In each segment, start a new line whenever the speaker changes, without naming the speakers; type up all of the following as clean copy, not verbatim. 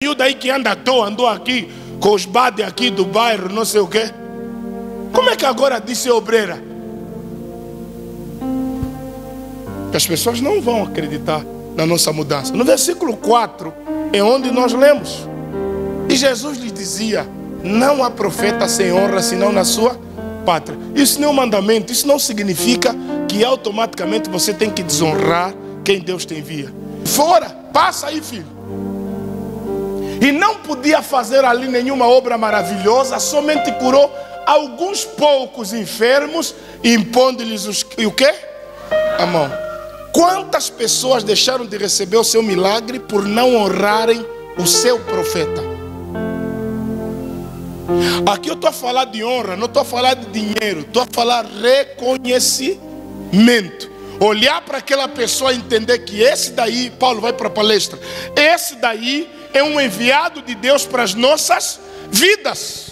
miúdo aí que anda à toa, andou aqui com os bades aqui do bairro, não sei o quê. Como é que agora disse obreira? Que as pessoas não vão acreditar na nossa mudança. No versículo 4 é onde nós lemos. E Jesus lhe dizia: não há profeta sem honra senão na sua pátria. Isso não é um mandamento. Isso não significa que automaticamente você tem que desonrar quem Deus te envia. Fora, passa aí, filho. E não podia fazer ali nenhuma obra maravilhosa, somente curou alguns poucos enfermos, impondo-lhes o quê? A mão. Quantas pessoas deixaram de receber o seu milagre por não honrarem o seu profeta? Aqui eu estou a falar de honra, não estou a falar de dinheiro, estou a falar reconhecimento. Olhar para aquela pessoa e entender que esse daí, Paulo vai para a palestra, esse daí é um enviado de Deus para as nossas vidas.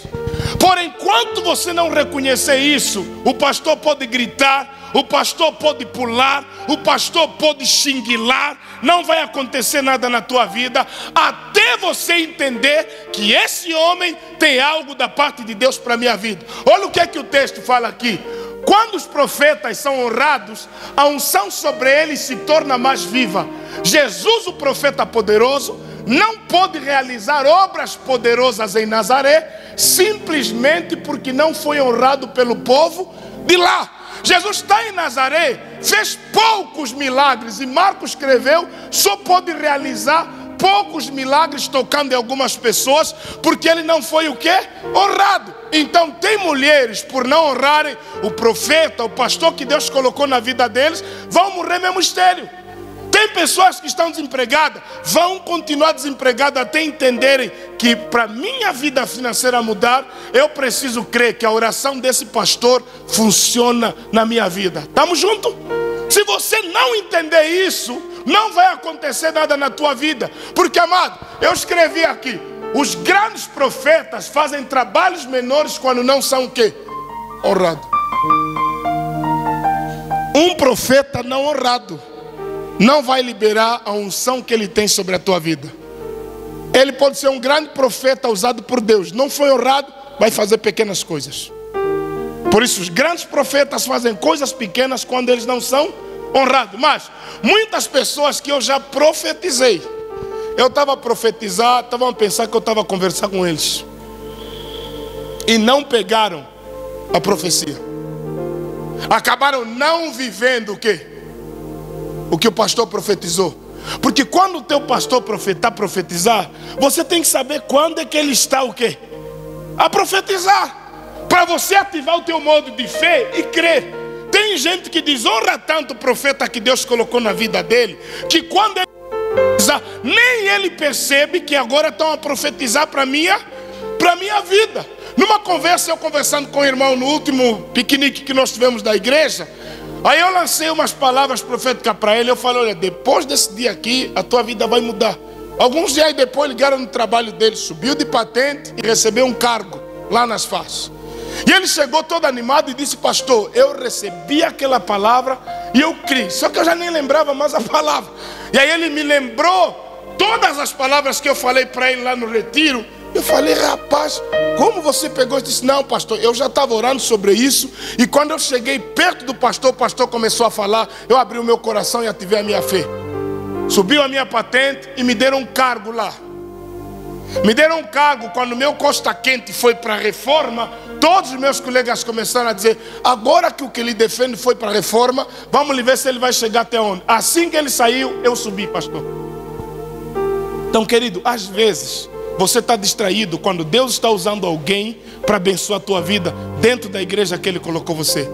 Porém, enquanto você não reconhecer isso, o pastor pode gritar, o pastor pode pular, o pastor pode xinguilar, não vai acontecer nada na tua vida, até você entender que esse homem tem algo da parte de Deus para a minha vida. Olha o que é que o texto fala aqui. Quando os profetas são honrados, a unção sobre eles se torna mais viva. Jesus, o profeta poderoso, não pôde realizar obras poderosas em Nazaré, simplesmente porque não foi honrado pelo povo de lá. Jesus está em Nazaré, fez poucos milagres, e Marcos escreveu, só pôde realizar poucos milagres tocando em algumas pessoas, porque ele não foi o quê? Honrado. Então tem mulheres, por não honrarem o profeta, o pastor que Deus colocou na vida deles, vão morrer mesmo estéril. Tem pessoas que estão desempregadas, vão continuar desempregadas até entenderem que para minha vida financeira mudar, eu preciso crer que a oração desse pastor funciona na minha vida. Estamos juntos? Se você não entender isso, não vai acontecer nada na tua vida. Porque, amado, eu escrevi aqui: os grandes profetas fazem trabalhos menores quando não são o quê? Honrados. Um profeta não honrado não vai liberar a unção que ele tem sobre a tua vida. Ele pode ser um grande profeta usado por Deus, não foi honrado, vai fazer pequenas coisas. Por isso os grandes profetas fazem coisas pequenas quando eles não são honrados. Mas muitas pessoas que eu já profetizei, eu estava a profetizar, estavam a pensar que eu estava a conversar com eles, e não pegaram a profecia. Acabaram não vivendo o quê? O que o pastor profetizou. Porque quando o teu pastor profetizar, você tem que saber quando é que ele está o quê? A profetizar. Para você ativar o teu modo de fé e crer. Tem gente que desonra tanto o profeta que Deus colocou na vida dele, que quando ele profetizar, nem ele percebe que agora estão a profetizar para minha vida. Numa conversa, eu conversando com o irmão no último piquenique que nós tivemos da igreja, aí eu lancei umas palavras proféticas para ele. Eu falei: olha, depois desse dia aqui, a tua vida vai mudar. Alguns dias depois ligaram no trabalho dele, subiu de patente e recebeu um cargo lá nas FAS. E ele chegou todo animado e disse: pastor, eu recebi aquela palavra e eu criei. Só que eu já nem lembrava mais a palavra. E aí ele me lembrou todas as palavras que eu falei para ele lá no retiro. Eu falei: rapaz, como você pegou? Ele disse: não, pastor, eu já estava orando sobre isso. E quando eu cheguei perto do pastor, o pastor começou a falar. Eu abri o meu coração e ativei a minha fé. Subiu a minha patente e me deram um cargo lá. Me deram um cargo. Quando o meu Costa Quente foi para a reforma, todos os meus colegas começaram a dizer: agora que o que ele defende foi para a reforma, vamos ver se ele vai chegar até onde. Assim que ele saiu, eu subi, pastor. Então, querido, às vezes você está distraído quando Deus está usando alguém para abençoar a tua vida dentro da igreja que Ele colocou você.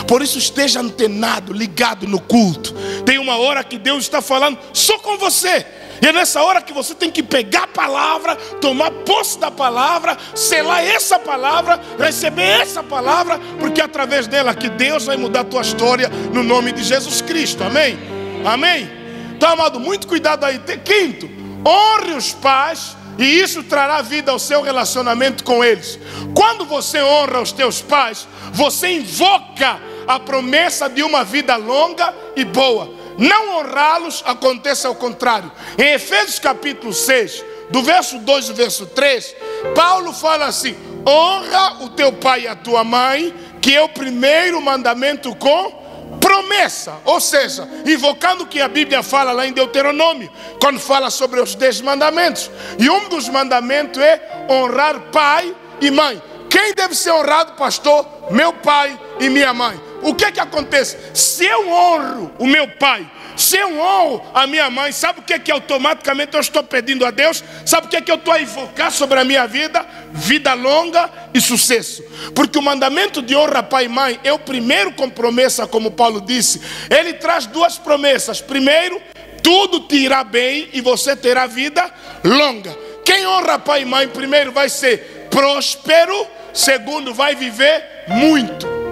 Por isso esteja antenado, ligado no culto. Tem uma hora que Deus está falando só com você. E é nessa hora que você tem que pegar a palavra, tomar posse da palavra, selar essa palavra, receber essa palavra, porque é através dela que Deus vai mudar a tua história no nome de Jesus Cristo. Amém? Amém? Então, amado, muito cuidado aí. Quinto, honre os pais, e isso trará vida ao seu relacionamento com eles. Quando você honra os teus pais, você invoca a promessa de uma vida longa e boa. Não honrá-los, acontece ao contrário. Em Efésios capítulo 6, do verso 2 ao verso 3, Paulo fala assim: honra o teu pai e a tua mãe, que é o primeiro mandamento com promessa. Ou seja, invocando o que a Bíblia fala lá em Deuteronômio, quando fala sobre os 10 mandamentos. E um dos mandamentos é honrar pai e mãe. Quem deve ser honrado, pastor? Meu pai e minha mãe. O que acontece? Se eu honro o meu pai, se eu honro a minha mãe, sabe o que automaticamente eu estou pedindo a Deus? Sabe o que eu estou a invocar sobre a minha vida? Vida longa e sucesso. Porque o mandamento de honra pai e mãe é o primeiro com promessa, como Paulo disse. Ele traz 2 promessas. Primeiro, tudo te irá bem e você terá vida longa. Quem honra pai e mãe, primeiro vai ser próspero, segundo vai viver muito.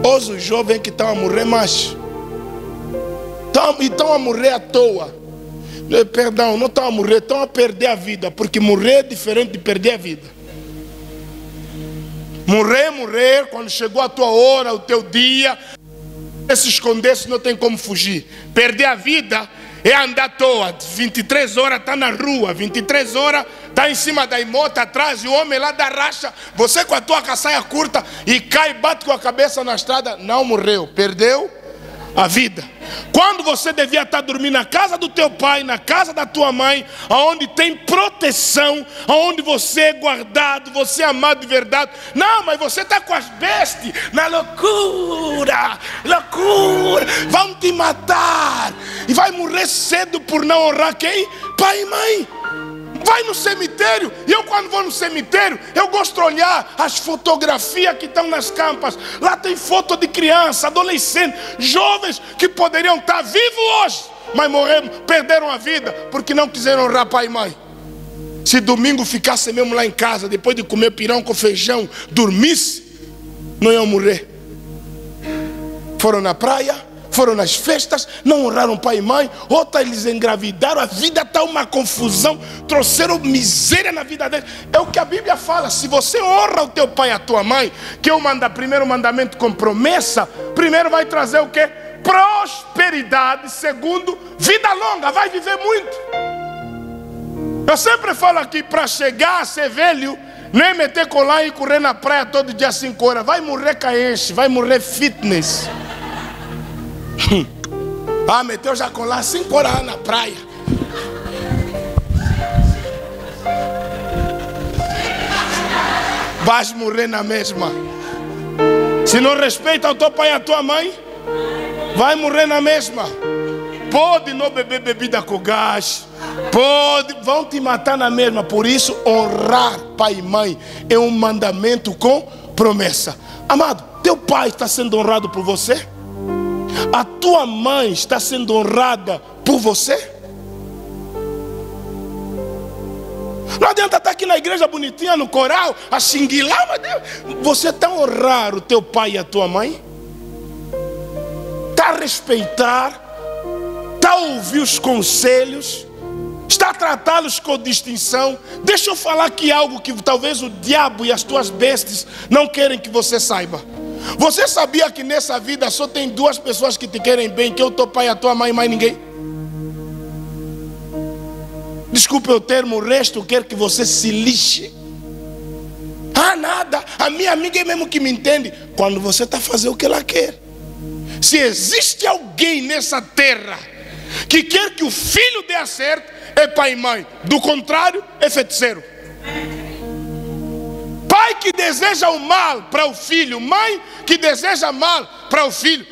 Hoje os jovens que estão a morrer mais, estão a morrer à toa. Perdão, não estão a morrer, estão a perder a vida. Porque morrer é diferente de perder a vida. Morrer, quando chegou a tua hora, o teu dia, se esconder, se não tem como fugir. Perder a vida é andar à toa. 23 horas está na rua, 23 horas está em cima da moto atrás, e o homem lá da racha, você com a tua caçaia curta e cai, bate com a cabeça na estrada. Não morreu, perdeu a vida. Quando você devia estar dormindo na casa do teu pai, na casa da tua mãe, onde tem proteção, onde você é guardado, você é amado de verdade. Não, mas você está com as bestas, na loucura, vão te matar, e vai morrer cedo por não honrar quem? Pai e mãe. Vai no cemitério, e eu quando vou no cemitério, eu gosto de olhar as fotografias que estão nas campas. Lá tem foto de criança, adolescente, jovens que poderiam estar vivos hoje, mas morreram, perderam a vida, porque não quiseram honrar pai e mãe. Se domingo ficasse mesmo lá em casa, depois de comer pirão com feijão, dormisse, não iam morrer. Foram na praia, foram nas festas, não honraram pai e mãe. Outras eles engravidaram, a vida está uma confusão, trouxeram miséria na vida deles. É o que a Bíblia fala: se você honra o teu pai e a tua mãe, que é o primeiro mandamento com promessa, primeiro vai trazer o quê? Prosperidade. Segundo, vida longa, vai viver muito. Eu sempre falo aqui, para chegar a ser velho, não é meter colar e correr na praia todo dia 5 horas. Vai morrer caenche, vai morrer fitness. Meteu já colar 5 horas na praia. Vais morrer na mesma. Se não respeita o teu pai e a tua mãe, vai morrer na mesma. Pode não beber bebida com gás, vão te matar na mesma. Por isso, honrar pai e mãe é um mandamento com promessa. Amado, teu pai está sendo honrado por você? A tua mãe está sendo honrada por você? Não adianta estar aqui na igreja bonitinha, no coral, a xinguilar, mas Deus, você está a honrar o teu pai e a tua mãe? Está a respeitar? Está a ouvir os conselhos? Está a tratá-los com distinção? Deixa eu falar aqui algo que talvez o diabo e as tuas bestas não querem que você saiba. Você sabia que nessa vida só tem 2 pessoas que te querem bem, que é o teu pai e a tua mãe, mais ninguém? Desculpe o termo, o resto quer que você se lixe. Nada, a minha amiga é mesmo que me entende. Quando você está fazendo o que ela quer. Se existe alguém nessa terra que quer que o filho dê certo, é pai e mãe. Do contrário, é feiticeiro. Pai que deseja o mal para o filho, mãe que deseja mal para o filho,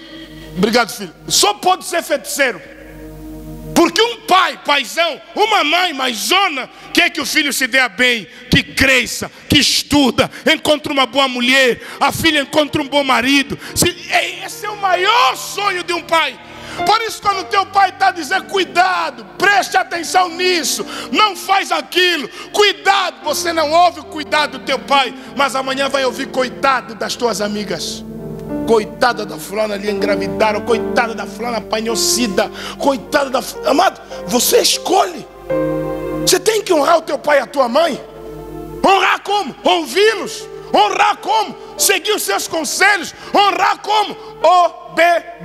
obrigado filho, só pode ser feiticeiro. Porque um pai, paizão, uma mãe maizona, quer que o filho se dê bem, que cresça, que estuda, encontre uma boa mulher, a filha encontre um bom marido. Esse é o maior sonho de um pai. Por isso, quando teu pai está dizendo cuidado, preste atenção nisso, não faz aquilo, cuidado, você não ouve o cuidado do teu pai, mas amanhã vai ouvir coitado das tuas amigas. Coitada da fulana, ali engravidaram, coitada da fulana, apanhou sida, coitada da fulana. Amado, você escolhe. Você tem que honrar o teu pai e a tua mãe. Honrar como? Ouvi-los. Honrar como? Seguir os seus conselhos. Honrar como? Obedecê-los.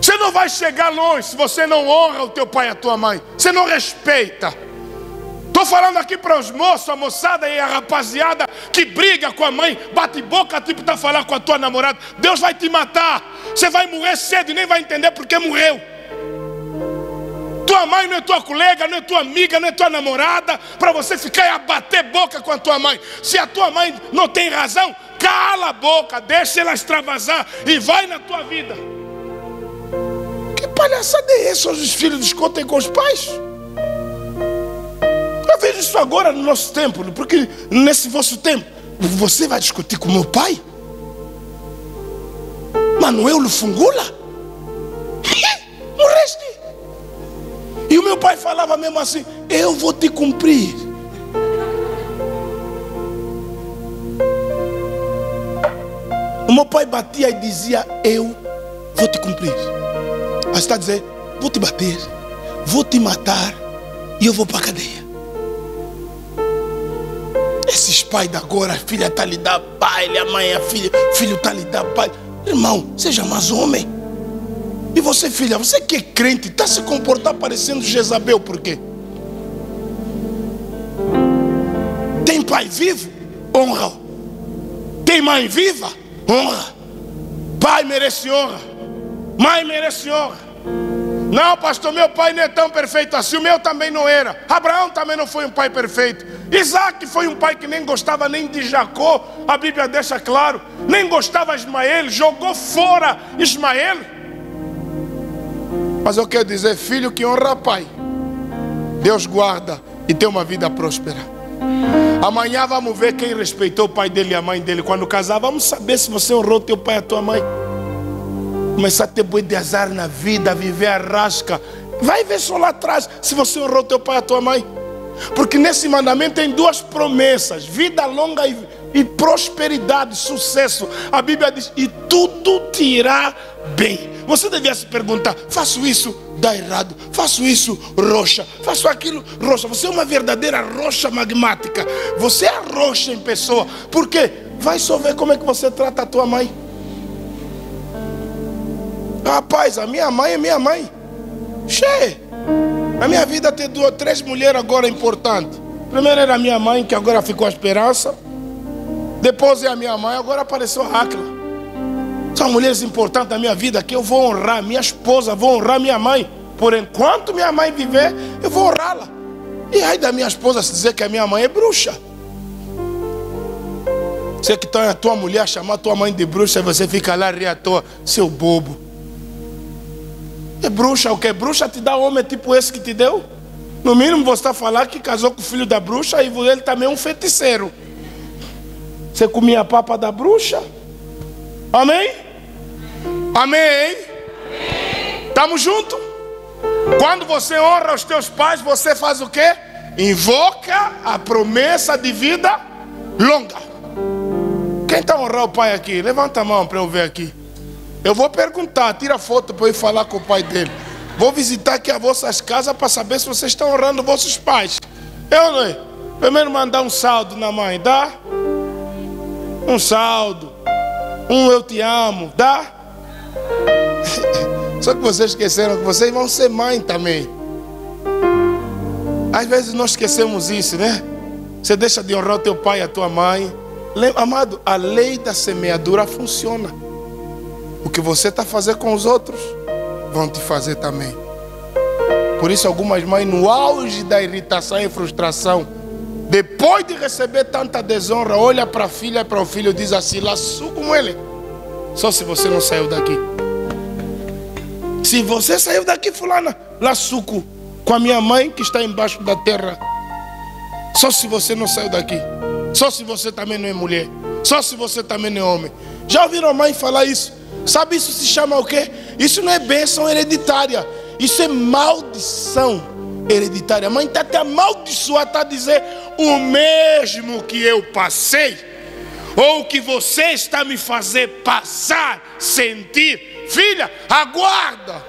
Você não vai chegar longe se você não honra o teu pai e a tua mãe. Você não respeita. Estou falando aqui para os moços, a moçada e a rapaziada que briga com a mãe, bate boca, tipo está falando com a tua namorada. Deus vai te matar. Você vai morrer cedo e nem vai entender porque morreu. Tua mãe não é tua colega, não é tua amiga, não é tua namorada, para você ficar a bater boca com a tua mãe. Se a tua mãe não tem razão, cala a boca, deixa ela extravasar e vai na tua vida. Que palhaçada é essa? Os filhos discutem com os pais. Eu vejo isso agora no nosso tempo, porque nesse vosso tempo, você vai discutir com meu pai? Manuel Lufungula? Morreste? E o meu pai falava mesmo assim: eu vou te cumprir. O meu pai batia e dizia: eu vou te cumprir. Aí está a dizer: vou te bater, vou te matar e eu vou para a cadeia. Esses pais de agora, a filha está lhe dando baile, a mãe, a filha, filho está lhe dando baile. Irmão, seja mais homem. E você, filha, você que é crente, está se comportando parecendo Jezabel, por quê? Tem pai vivo? Honra. Tem mãe viva? Honra. Pai merece honra. Mãe merece honra. Não, pastor, meu pai não é tão perfeito assim. O meu também não era. Abraão também não foi um pai perfeito. Isaac foi um pai que nem gostava nem de Jacó. A Bíblia deixa claro. Nem gostava de Ismael. Jogou fora Ismael. Mas eu quero dizer, filho que honra pai, Deus guarda e tem uma vida próspera. Amanhã vamos ver quem respeitou o pai dele e a mãe dele. Quando casar, vamos saber se você honrou teu pai e a tua mãe. Começar a ter boi de azar na vida, viver a rasca. Vai ver só lá atrás se você honrou teu pai e a tua mãe. Porque nesse mandamento tem duas promessas: vida longa e prosperidade, sucesso. A Bíblia diz: e tudo te irá bem. Você devia se perguntar: faço isso, dá errado. Faço isso, rocha. Faço aquilo, rocha. Você é uma verdadeira rocha magmática. Você é a rocha em pessoa. Por quê? Vai só ver como é que você trata a tua mãe. Rapaz, a minha mãe é minha mãe. Cheia. Na minha vida tem três mulheres agora importantes. Primeiro era a minha mãe, que agora ficou a Esperança. Depois é a minha mãe, agora apareceu a Áquila. São mulheres importantes na minha vida que eu vou honrar. Minha esposa, vou honrar minha mãe. Por enquanto minha mãe viver, eu vou honrá-la. E aí da minha esposa se dizer que a minha mãe é bruxa. Você que está a tua mulher chamar a tua mãe de bruxa, e você fica lá rir à toa, seu bobo. É bruxa o que? Bruxa te dá homem tipo esse que te deu? No mínimo você está falando que casou com o filho da bruxa e ele também é um feiticeiro. Você comia a papa da bruxa? Amém? Amém? Estamos juntos? Quando você honra os teus pais, você faz o quê? Invoca a promessa de vida longa. Quem está honrando o pai aqui? Levanta a mão para eu ver aqui. Eu vou perguntar, tira foto para eu ir falar com o pai dele. Vou visitar aqui as vossas casas para saber se vocês estão honrando vossos pais. Eu não é? Primeiro mandar um saldo na mãe, dá? Um saldo. Eu te amo, dá? Só que vocês esqueceram que vocês vão ser mãe também. Às vezes nós esquecemos isso, né? Você deixa de honrar o teu pai e a tua mãe. Amado, a lei da semeadura funciona. O que você está fazendo com os outros, vão te fazer também. Por isso algumas mães, no auge da irritação e frustração, depois de receber tanta desonra, olha para a filha e para o filho e diz assim: laço com ele. Só se você não saiu daqui. Se você saiu daqui, fulana, laço com a minha mãe que está embaixo da terra. Só se você não saiu daqui. Só se você também não é mulher. Só se você também não é homem. Já ouviram a mãe falar isso? Sabe, isso se chama o quê? Isso não é bênção hereditária. Isso é maldição hereditária. A mãe está até amaldiçoada, está a dizer: o mesmo que eu passei, ou o que você está me fazendo passar, sentir. Filha, aguarda,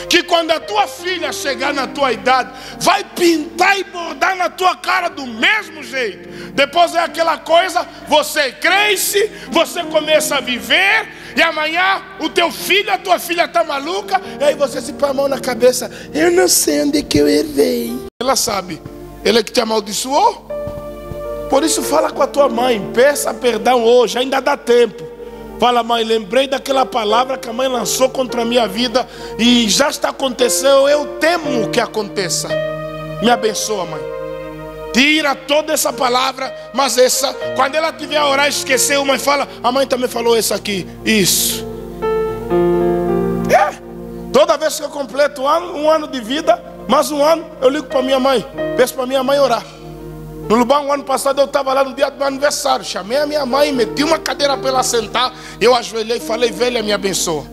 que quando a tua filha chegar na tua idade, vai pintar e bordar na tua cara do mesmo jeito. Depois é aquela coisa, você cresce, você começa a viver, E amanhã o teu filho, a tua filha está maluca. E aí você se põe a mão na cabeça. Eu não sei onde é que eu errei. Ela sabe. Ele é que te amaldiçoou. Por isso fala com a tua mãe. Peça perdão hoje, ainda dá tempo. Fala, mãe, lembrei daquela palavra que a mãe lançou contra a minha vida e já está acontecendo, eu temo que aconteça. Me abençoa, mãe. Tira toda essa palavra, mas essa, quando ela tiver a orar, esqueceu, mãe fala, a mãe também falou essa aqui. Isso. Toda vez que eu completo um ano de vida, mais um ano, eu ligo para minha mãe, peço para minha mãe orar. No Lubão, ano passado, eu estava lá no dia do meu aniversário. Chamei a minha mãe, meti uma cadeira para ela sentar. Eu ajoelhei e falei, velha, me abençoa.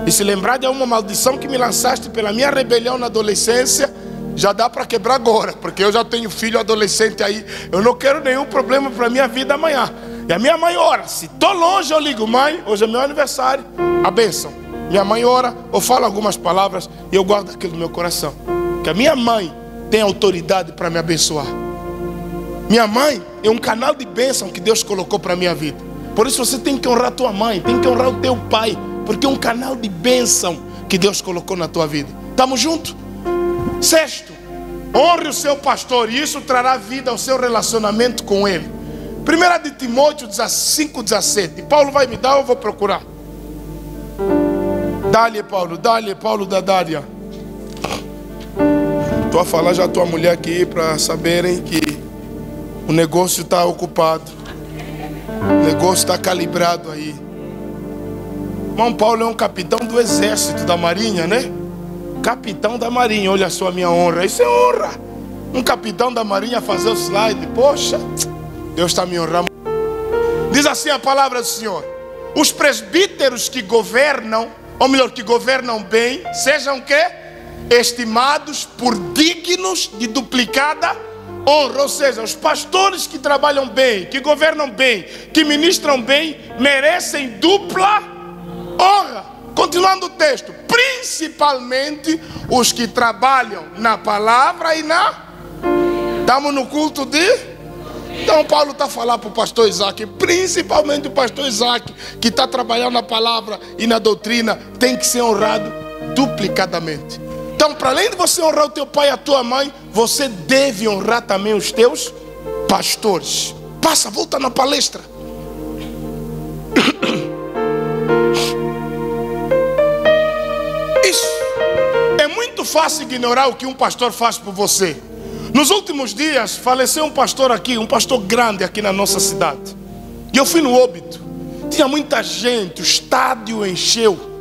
E se lembrar de uma maldição que me lançaste pela minha rebelião na adolescência, já dá para quebrar agora. Porque eu já tenho filho adolescente aí. Eu não quero nenhum problema para a minha vida amanhã. E a minha mãe ora. Se estou longe, eu ligo, mãe, hoje é meu aniversário. A bênção. Minha mãe ora, eu falo algumas palavras e eu guardo aquilo no meu coração. Que a minha mãe tem autoridade para me abençoar. Minha mãe é um canal de bênção que Deus colocou para a minha vida. Por isso você tem que honrar a tua mãe, tem que honrar o teu pai, porque é um canal de bênção que Deus colocou na tua vida. Estamos juntos? Sexto, honre o seu pastor e isso trará vida ao seu relacionamento com ele. 1 de Timóteo 5,17. Paulo vai me dar ou eu vou procurar? Dá-lhe, Paulo da Dária. Estou a falar já a tua mulher aqui para saberem que o negócio está ocupado. O negócio está calibrado aí. Irmão Paulo é um capitão do exército, da marinha, né? Capitão da marinha, olha só a minha honra. Isso é honra. Um capitão da marinha fazer o slide. Poxa, Deus está me honrando. Diz assim a palavra do Senhor. Os presbíteros que governam, ou melhor, que governam bem, sejam que estimados por dignos de duplicada honra. Ou seja, os pastores que trabalham bem, que governam bem, que ministram bem, merecem dupla honra. Continuando o texto, principalmente os que trabalham na palavra e na... Estamos no culto de... Então Paulo está falando para o pastor Isaac, principalmente o pastor Isaac, que está trabalhando na palavra e na doutrina, tem que ser honrado duplicadamente. Então, para além de você honrar o teu pai e a tua mãe, você deve honrar também os teus pastores. Passa, volta na palestra. Isso. É muito fácil ignorar o que um pastor faz por você. Nos últimos dias, faleceu um pastor aqui, um pastor grande aqui na nossa cidade. E eu fui no óbito. Tinha muita gente, o estádio encheu.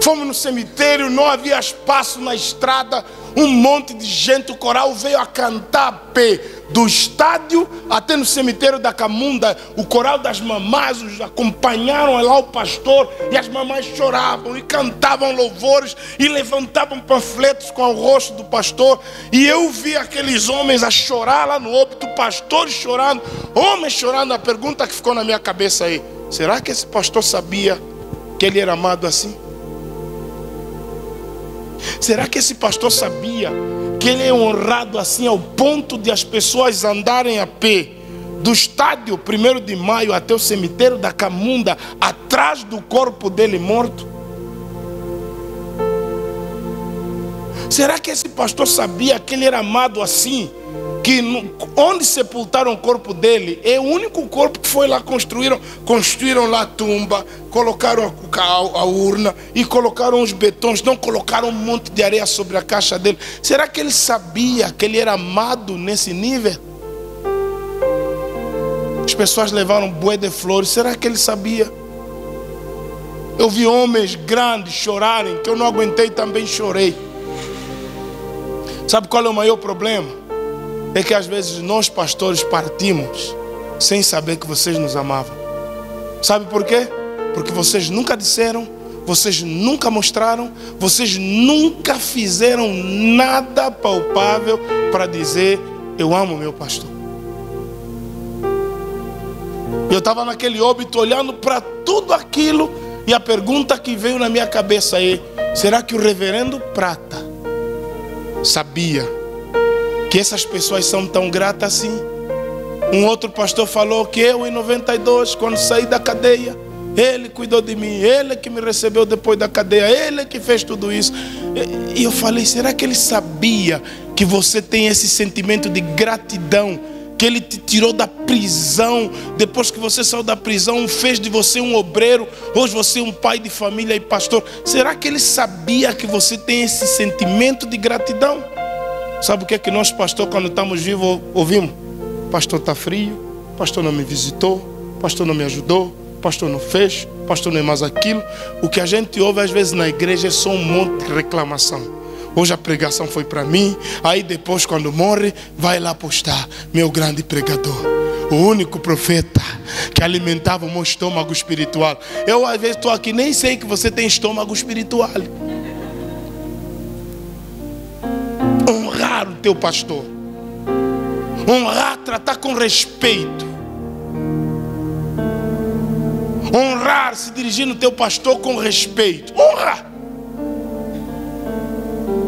Fomos no cemitério, não havia espaço na estrada, um monte de gente, o coral veio a cantar a pé, do estádio até no cemitério da Camunda, o coral das mamás acompanharam lá o pastor, e as mamás choravam e cantavam louvores e levantavam panfletos com o rosto do pastor, e eu vi aqueles homens a chorar lá no óbito, pastores chorando, homens chorando. A pergunta que ficou na minha cabeça aí, será que esse pastor sabia que ele era amado assim? Será que esse pastor sabia que ele é honrado assim ao ponto de as pessoas andarem a pé do estádio 1º de Maio até o cemitério da Camunda atrás do corpo dele morto? Será que esse pastor sabia que ele era amado assim? Que onde sepultaram o corpo dele é o único corpo que foi lá, construíram lá a tumba, colocaram a urna e colocaram os betões, não colocaram um monte de areia sobre a caixa dele. Será que ele sabia que ele era amado nesse nível? As pessoas levaram bué de flores, será que ele sabia? Eu vi homens grandes chorarem, que eu não aguentei, também chorei. Sabe qual é o maior problema? É que às vezes nós pastores partimos sem saber que vocês nos amavam. Sabe por quê? Porque vocês nunca disseram, vocês nunca mostraram, vocês nunca fizeram nada palpável para dizer, eu amo meu pastor. Eu estava naquele óbito olhando para tudo aquilo, e a pergunta que veio na minha cabeça é, será que o reverendo Prata sabia que essas pessoas são tão gratas assim? Um outro pastor falou que eu em 92, quando saí da cadeia, Ele cuidou de mim, Ele que me recebeu depois da cadeia, Ele que fez tudo isso. E eu falei, será que ele sabia que você tem esse sentimento de gratidão? Que Ele te tirou da prisão, depois que você saiu da prisão, fez de você um obreiro, hoje você é um pai de família e pastor. Será que Ele sabia que você tem esse sentimento de gratidão? Sabe o que é que nós, pastor, quando estamos vivos, ouvimos? Pastor está frio, pastor não me visitou, pastor não me ajudou, pastor não fez, pastor não é mais aquilo. O que a gente ouve às vezes na igreja é só um monte de reclamação. Hoje a pregação foi para mim, aí depois quando morre, vai lá postar, meu grande pregador, o único profeta que alimentava o meu estômago espiritual. Eu às vezes estou aqui, nem sei que você tem estômago espiritual. Honrar o teu pastor, honrar, tratar com respeito, honrar, se dirigir no teu pastor com respeito, honra.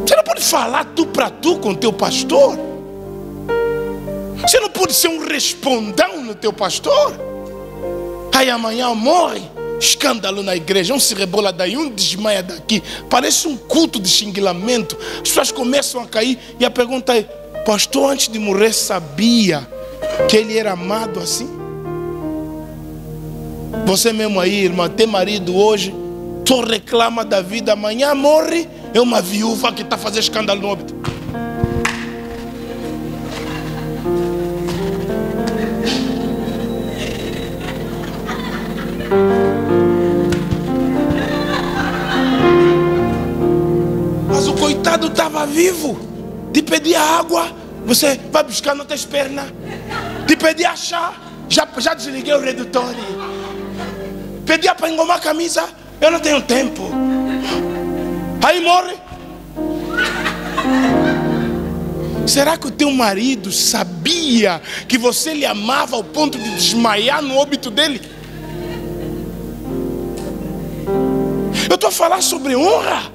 Você não pode falar tu para tu com o teu pastor. Você não pode ser um respondão no teu pastor. Aí amanhã morre, escândalo na igreja, um se rebola daí, um desmaia daqui. Parece um culto de xinguilamento. As pessoas começam a cair e a pergunta é, pastor antes de morrer sabia que ele era amado assim? Você mesmo aí, irmã, tem marido hoje, só reclama da vida, amanhã morre, é uma viúva que está fazendo escândalo no óbito. Mas o coitado estava vivo. De pedir água, você vai buscar não tem pernas. De pedir a chá, já desliguei o redutor. Pedir para engomar a camisa, eu não tenho tempo. Aí morre. Será que o teu marido sabia que você lhe amava ao ponto de desmaiar no óbito dele? Eu estou a falar sobre honra.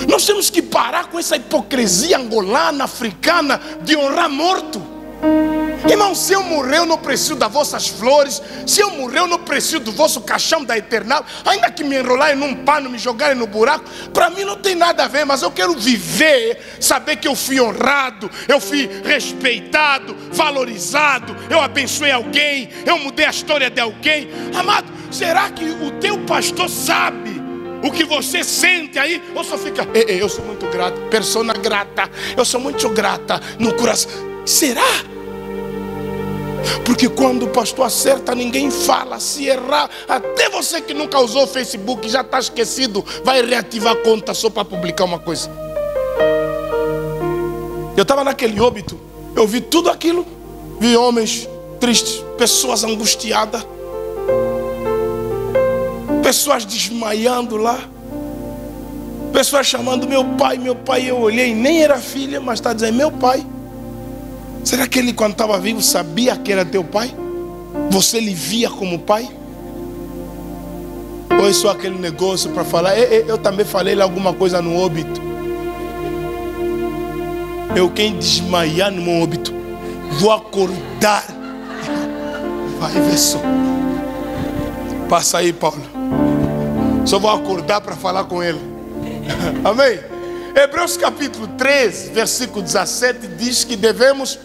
Nós temos que parar com essa hipocrisia angolana, africana, de honrar morto. Irmão, se eu morrer eu não preciso das vossas flores. Se eu morrer eu não preciso do vosso caixão da eternal. Ainda que me enrolarem num pano, me jogarem no buraco, para mim não tem nada a ver. Mas eu quero viver, saber que eu fui honrado, eu fui respeitado, valorizado, eu abençoei alguém, eu mudei a história de alguém. Amado, será que o teu pastor sabe o que você sente aí? Ou só fica, eu sou muito grato, persona grata, eu sou muito grata no coração. Será? Porque quando o pastor acerta, ninguém fala. Se errar, até você que nunca usou o Facebook, já está esquecido, vai reativar a conta só para publicar uma coisa. Eu estava naquele óbito, eu vi tudo aquilo. Vi homens tristes, pessoas angustiadas, pessoas desmaiando lá, pessoas chamando meu pai. Eu olhei, nem era filha, mas está dizendo meu pai. Será que ele quando estava vivo sabia que era teu pai? Você lhe via como pai? Ou é só aquele negócio para falar, eu também falei alguma coisa no óbito. Eu quem desmaiar no meu óbito, vou acordar. Vai ver só. Passa aí, Paulo. Só vou acordar para falar com ele. Amém? Hebreus capítulo 3, versículo 17 diz que devemos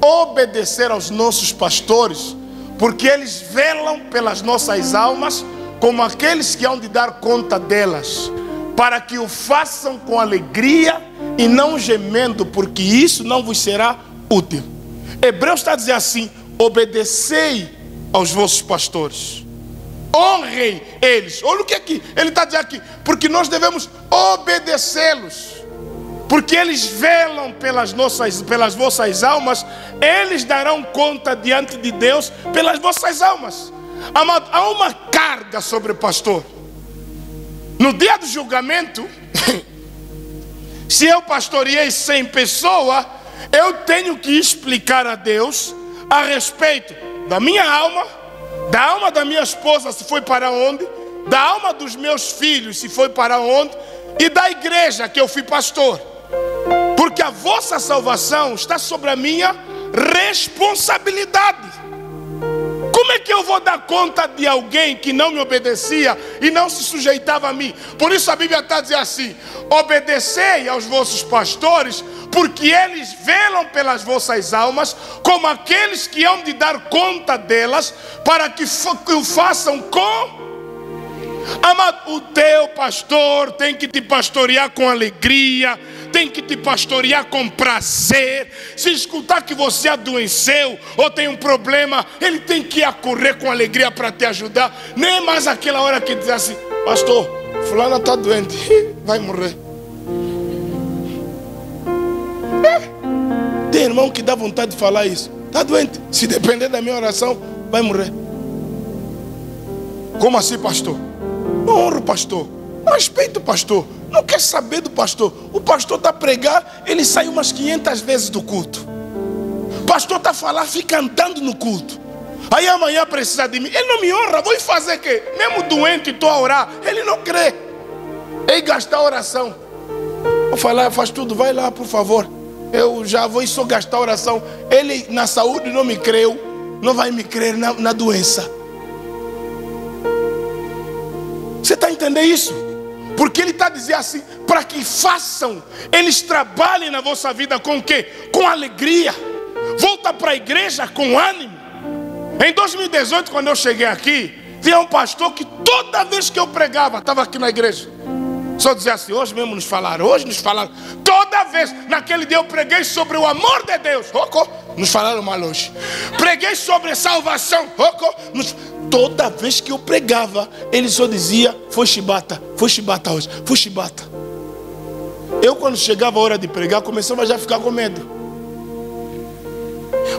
obedecer aos nossos pastores, porque eles velam pelas nossas almas como aqueles que hão de dar conta delas, para que o façam com alegria e não gemendo, porque isso não vos será útil. Hebreus está a dizer assim, obedecei aos vossos pastores, honrem eles. Olha o que aqui, ele está dizendo aqui, porque nós devemos obedecê-los, porque eles velam pelas vossas almas, eles darão conta diante de Deus pelas vossas almas. Amado, há uma carga sobre o pastor. No dia do julgamento, se eu pastoreei 100 pessoas, eu tenho que explicar a Deus a respeito da minha alma, da alma da minha esposa, se foi para onde, da alma dos meus filhos, se foi para onde, e da igreja que eu fui pastor. Porque a vossa salvação está sobre a minha responsabilidade. Como é que eu vou dar conta de alguém que não me obedecia e não se sujeitava a mim? Por isso a Bíblia está dizendo assim: obedecei aos vossos pastores, porque eles velam pelas vossas almas, como aqueles que hão de dar conta delas, para que o façam com... Amado, o teu pastor tem que te pastorear com alegria, tem que te pastorear com prazer. Se escutar que você adoeceu ou tem um problema, ele tem que ir a correr com alegria para te ajudar. Nem mais aquela hora que diz assim: pastor, fulano está doente, vai morrer. Tem irmão que dá vontade de falar isso: está doente, se depender da minha oração, vai morrer. Como assim, pastor? Não honra o pastor, não respeita o pastor, não quer saber do pastor. O pastor está a pregar, ele sai umas 500 vezes do culto. O pastor está a falar, fica andando no culto. Aí amanhã precisa de mim, ele não me honra, vou fazer o quê? Mesmo doente, estou a orar, ele não crê. Ele gasta a oração. Vou falar: faz tudo, vai lá por favor, eu já vou só gastar a oração. Ele na saúde não me creu, não vai me crer na doença. Você está entendendo isso? Porque ele está dizendo assim: para que façam, eles trabalhem na vossa vida com o quê? Com alegria. Volta para a igreja com ânimo. Em 2018, quando eu cheguei aqui, tinha um pastor que toda vez que eu pregava, estava aqui na igreja. Só dizia assim: hoje mesmo nos falaram, hoje nos falaram. Toda vez, naquele dia eu preguei sobre o amor de Deus. Nos falaram mal hoje. Preguei sobre salvação. Toda vez que eu pregava, ele só dizia: foi chibata hoje, foi chibata. Eu, quando chegava a hora de pregar, começava já a ficar com medo,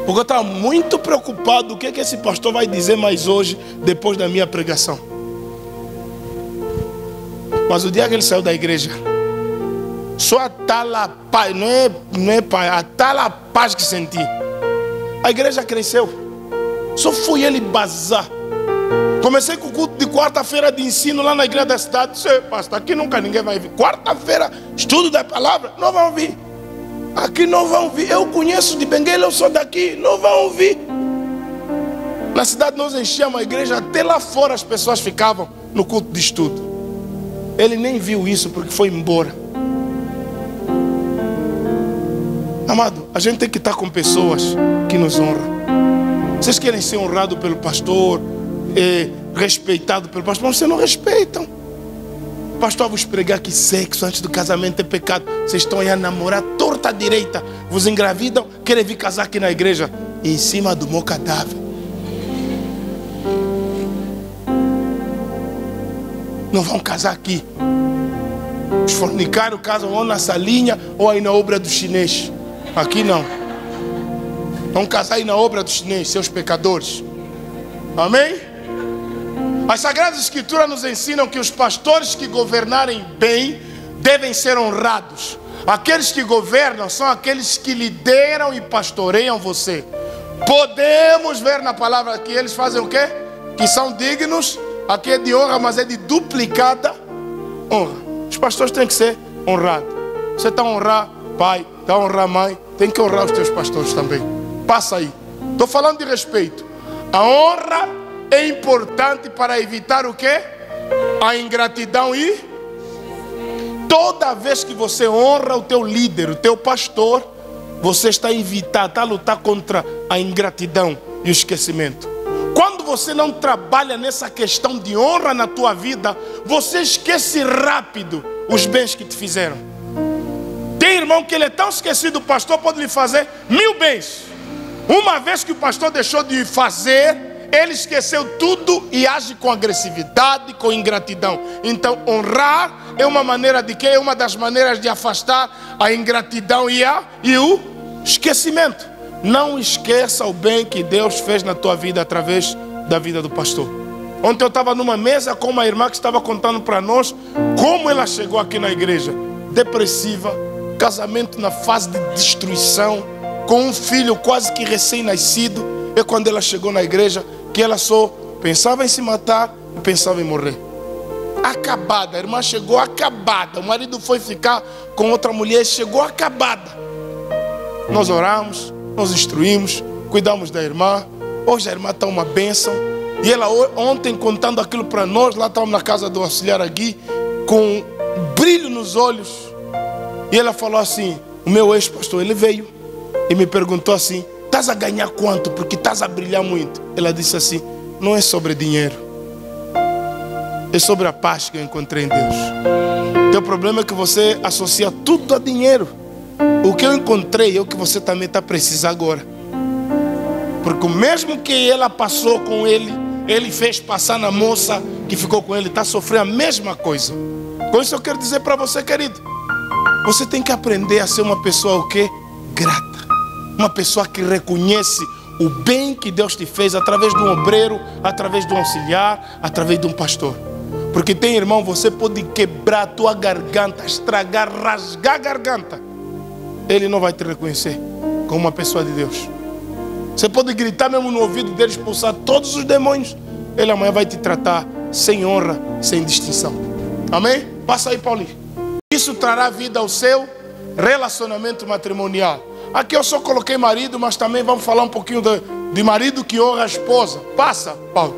porque eu estava muito preocupado: o que esse pastor vai dizer mais hoje, depois da minha pregação. Mas o dia que ele saiu da igreja, só a tal paz, não é paz, a tal paz que senti. A igreja cresceu. Só fui ele bazar. Comecei com o culto de quarta-feira de ensino lá na igreja da cidade. Disse: pastor, aqui nunca ninguém vai vir. Quarta-feira, estudo da palavra, não vão vir. Aqui não vão vir. Eu conheço de Benguela, eu sou daqui, não vão vir. Na cidade nós enchíamos a igreja, até lá fora as pessoas ficavam no culto de estudo. Ele nem viu isso porque foi embora. Amado, a gente tem que estar com pessoas que nos honram. Vocês querem ser honrados pelo pastor, respeitado pelo pastor, mas vocês não respeitam. Pastor, vos pregar que sexo antes do casamento é pecado. Vocês estão aí a namorar torta à direita, vos engravidam, querem vir casar aqui na igreja, em cima do meu cadáver. Não vão casar aqui. Os fornicários casam ou na salinha ou aí na obra do chinês. Aqui não. Vão casar aí na obra do chinês, seus pecadores. Amém? As Sagradas Escrituras nos ensinam que os pastores que governarem bem devem ser honrados. Aqueles que governam são aqueles que lideram e pastoreiam você. Podemos ver na palavra que eles fazem o quê? Que são dignos. Aqui é de honra, mas é de duplicada honra. Os pastores têm que ser honrados. Você está a honrar pai, está a honrar mãe, tem que honrar os teus pastores também. Passa aí. Estou falando de respeito. A honra é importante para evitar o quê? A ingratidão. E toda vez que você honra o teu líder, o teu pastor, você está a evitar, está a lutar contra a ingratidão e o esquecimento. Quando você não trabalha nessa questão de honra na tua vida, você esquece rápido os bens que te fizeram. Tem irmão que ele é tão esquecido, o pastor pode lhe fazer 1000 bens. Uma vez que o pastor deixou de fazer, ele esqueceu tudo e age com agressividade, com ingratidão. Então honrar é uma maneira de quê? É uma das maneiras de afastar a ingratidão e o esquecimento. Não esqueça o bem que Deus fez na tua vida através da vida do pastor. Ontem eu estava numa mesa com uma irmã que estava contando para nós como ela chegou aqui na igreja. Depressiva, casamento na fase de destruição, com um filho quase que recém-nascido. É quando ela chegou na igreja que ela só pensava em se matar e pensava em morrer. Acabada, a irmã chegou acabada. O marido foi ficar com outra mulher, chegou acabada. Nós oramos, nós instruímos, cuidamos da irmã. Hoje a irmã está uma bênção. E ela ontem contando aquilo para nós, lá estávamos na casa do auxiliar aqui, com brilho nos olhos. E ela falou assim, o meu ex-pastor, ele veio e me perguntou assim, estás a ganhar quanto? Porque estás a brilhar muito. Ela disse assim, não é sobre dinheiro, é sobre a paz que eu encontrei em Deus. O teu problema é que você associa tudo a dinheiro. O que eu encontrei é o que você também está precisando agora. Porque o mesmo que ela passou com ele, ele fez passar na moça que ficou com ele, está sofrendo a mesma coisa. Com isso eu quero dizer para você, querido, você tem que aprender a ser uma pessoa o quê? Grata. Uma pessoa que reconhece o bem que Deus te fez através de um obreiro, através de um auxiliar, através de um pastor. Porque tem, irmão, você pode quebrar a tua garganta, estragar, rasgar a garganta. Ele não vai te reconhecer como uma pessoa de Deus. Você pode gritar mesmo no ouvido dele, expulsar todos os demônios. Ele amanhã vai te tratar sem honra, sem distinção. Amém? Passa aí, Paulinho. Isso trará vida ao seu relacionamento matrimonial. Aqui eu só coloquei marido, mas também vamos falar um pouquinho de marido que honra a esposa. Passa, Paulo.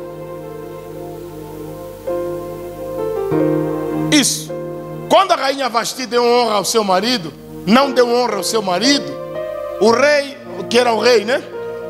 Isso. Quando a rainha Vasti deu honra ao seu marido, não deu honra ao seu marido, o rei, que era o rei, né?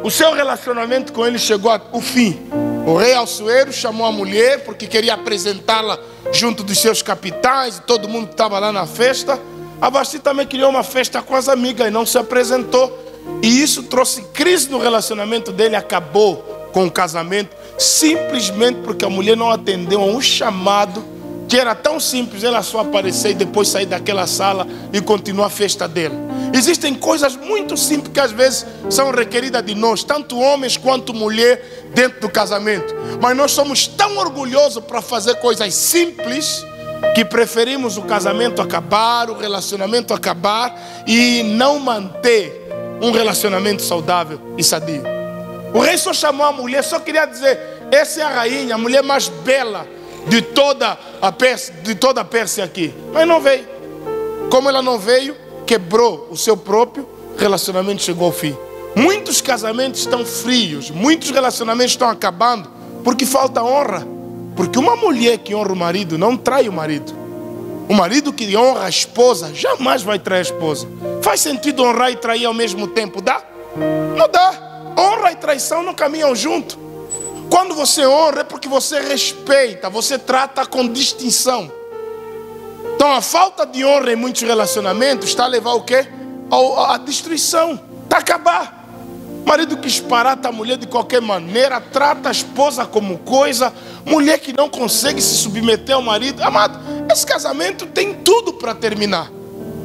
O seu relacionamento com ele chegou ao fim. O rei Assuero chamou a mulher porque queria apresentá-la junto dos seus capitães e todo mundo que estava lá na festa. A Vasti também queria uma festa com as amigas e não se apresentou. E isso trouxe crise no relacionamento dele, acabou com o casamento, simplesmente porque a mulher não atendeu a um chamado que era tão simples, ela só aparecer e depois sair daquela sala e continuar a festa dela. Existem coisas muito simples que às vezes são requeridas de nós, tanto homens quanto mulher, dentro do casamento. Mas nós somos tão orgulhosos para fazer coisas simples que preferimos o casamento acabar, o relacionamento acabar e não manter um relacionamento saudável e sadio. O rei só chamou a mulher, só queria dizer, essa é a rainha, a mulher mais bela de toda a Pérsia aqui. Mas não veio. Como ela não veio, quebrou o seu próprio relacionamento, chegou ao fim. Muitos casamentos estão frios, muitos relacionamentos estão acabando porque falta honra. Porque uma mulher que honra o marido não trai o marido. O marido que honra a esposa jamais vai trair a esposa. Faz sentido honrar e trair ao mesmo tempo? Dá? Não dá. Honra e traição não caminham junto. Quando você honra é porque você respeita, você trata com distinção. Então a falta de honra em muitos relacionamentos está a levar o quê? A destruição, está a acabar. O marido que esparata a mulher de qualquer maneira, trata a esposa como coisa, mulher que não consegue se submeter ao marido. Amado, esse casamento tem tudo para terminar,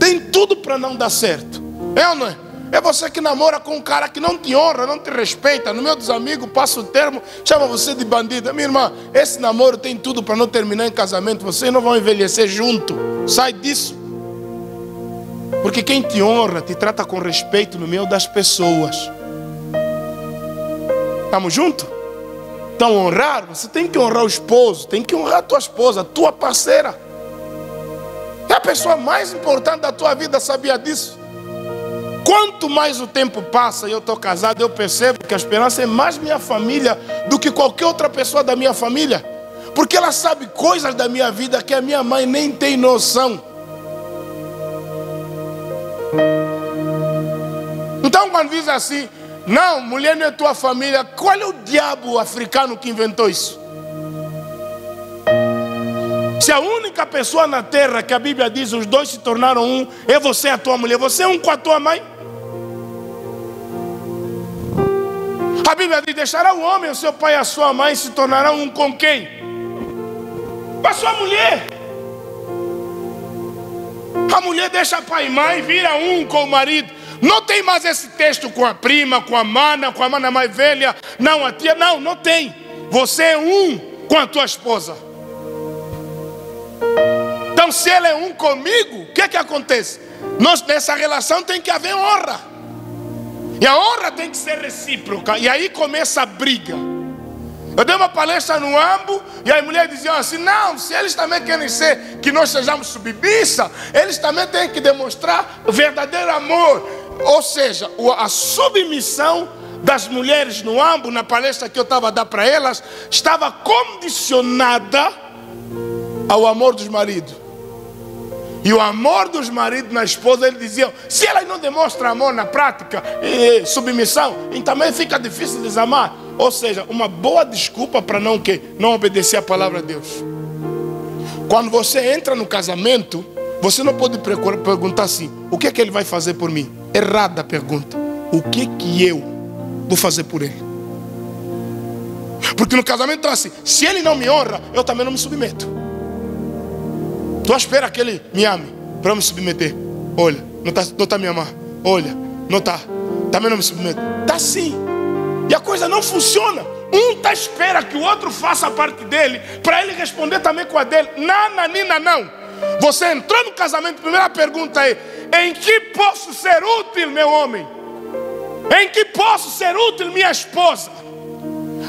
tem tudo para não dar certo. É ou não é? É você que namora com um cara que não te honra, não te respeita. No meu dos amigos passa o termo, chama você de bandida. Minha irmã, esse namoro tem tudo para não terminar em casamento. Vocês não vão envelhecer junto. Sai disso. Porque quem te honra, te trata com respeito no meio das pessoas. Estamos juntos? Então honrar, você tem que honrar o esposo, tem que honrar a tua esposa, a tua parceira. É a pessoa mais importante da tua vida, sabia disso? Quanto mais o tempo passa e eu estou casado, eu percebo que a Esperança é mais minha família do que qualquer outra pessoa da minha família. Porque ela sabe coisas da minha vida que a minha mãe nem tem noção. Então quando diz assim, não, mulher não é tua família, qual é o diabo africano que inventou isso? Se a única pessoa na terra que a Bíblia diz, os dois se tornaram um, é você e a tua mulher. Você é um com a tua mãe? A Bíblia diz, deixará o homem, o seu pai e a sua mãe, se tornarão um com quem? Com a sua mulher. A mulher deixa pai e mãe, vira um com o marido. Não tem mais esse texto com a prima, com a mana mais velha, não a tia, não tem. Você é um com a tua esposa. Então se ela é um comigo, o que acontece? Nessa relação tem que haver honra. E a honra tem que ser recíproca. E aí começa a briga. Eu dei uma palestra no Ambo e as mulheres diziam assim, não, se eles também querem ser, que nós sejamos submissa, eles também têm que demonstrar o verdadeiro amor. Ou seja, a submissão das mulheres no AMBO, na palestra que eu estava a dar para elas, estava condicionada ao amor dos maridos. E o amor dos maridos na esposa, eles diziam, se ela não demonstra amor na prática e submissão, então também fica difícil desamar. Ou seja, uma boa desculpa para não obedecer a palavra de Deus. Quando você entra no casamento, você não pode perguntar assim, o que é que ele vai fazer por mim? Errada a pergunta. O que é que eu vou fazer por ele? Porque no casamento é assim, se ele não me honra, eu também não me submeto. Tu espera que ele me ame para eu me submeter. Olha, não está me amando. Olha, não está. Também não me submeto. Está sim. E a coisa não funciona. Um está espera que o outro faça a parte dele, para ele responder também com a dele. Nananina não. Você entrou no casamento, a primeira pergunta é, em que posso ser útil, meu homem? Em que posso ser útil, minha esposa?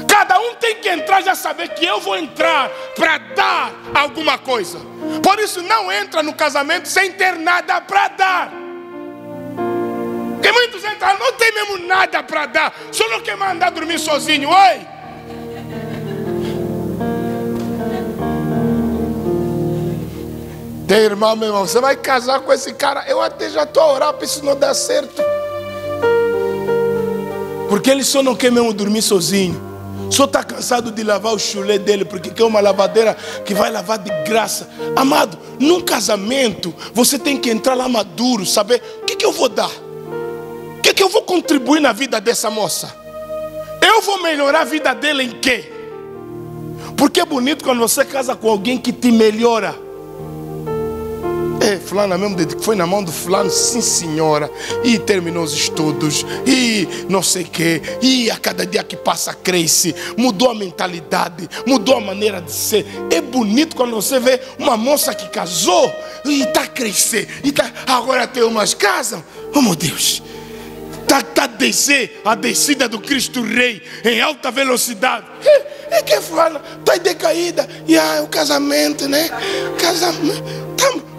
Cada um tem que entrar já saber que eu vou entrar para dar alguma coisa. Por isso não entra no casamento sem ter nada para dar. Porque muitos entram, não tem mesmo nada para dar, só não quer mandar dormir sozinho. Oi! Tem irmão, meu irmão, você vai casar com esse cara, eu até já estou a orar para isso não dar certo. Porque ele só não quer mesmo dormir sozinho. Só está cansado de lavar o chulé dele, porque quer uma lavadeira que vai lavar de graça. Amado, num casamento, você tem que entrar lá maduro, saber o que eu vou dar? O que eu vou contribuir na vida dessa moça? Eu vou melhorar a vida dela em quê? Porque é bonito quando você casa com alguém que te melhora. Fulana mesmo foi na mão do fulano, sim senhora, e terminou os estudos, e não sei o que, e a cada dia que passa cresce, mudou a mentalidade, mudou a maneira de ser. É bonito quando você vê uma moça que casou e está a crescer, agora tem umas casas, oh meu Deus, está a descida do Cristo Rei em alta velocidade. É que fulana está decaída, e o casamento, né?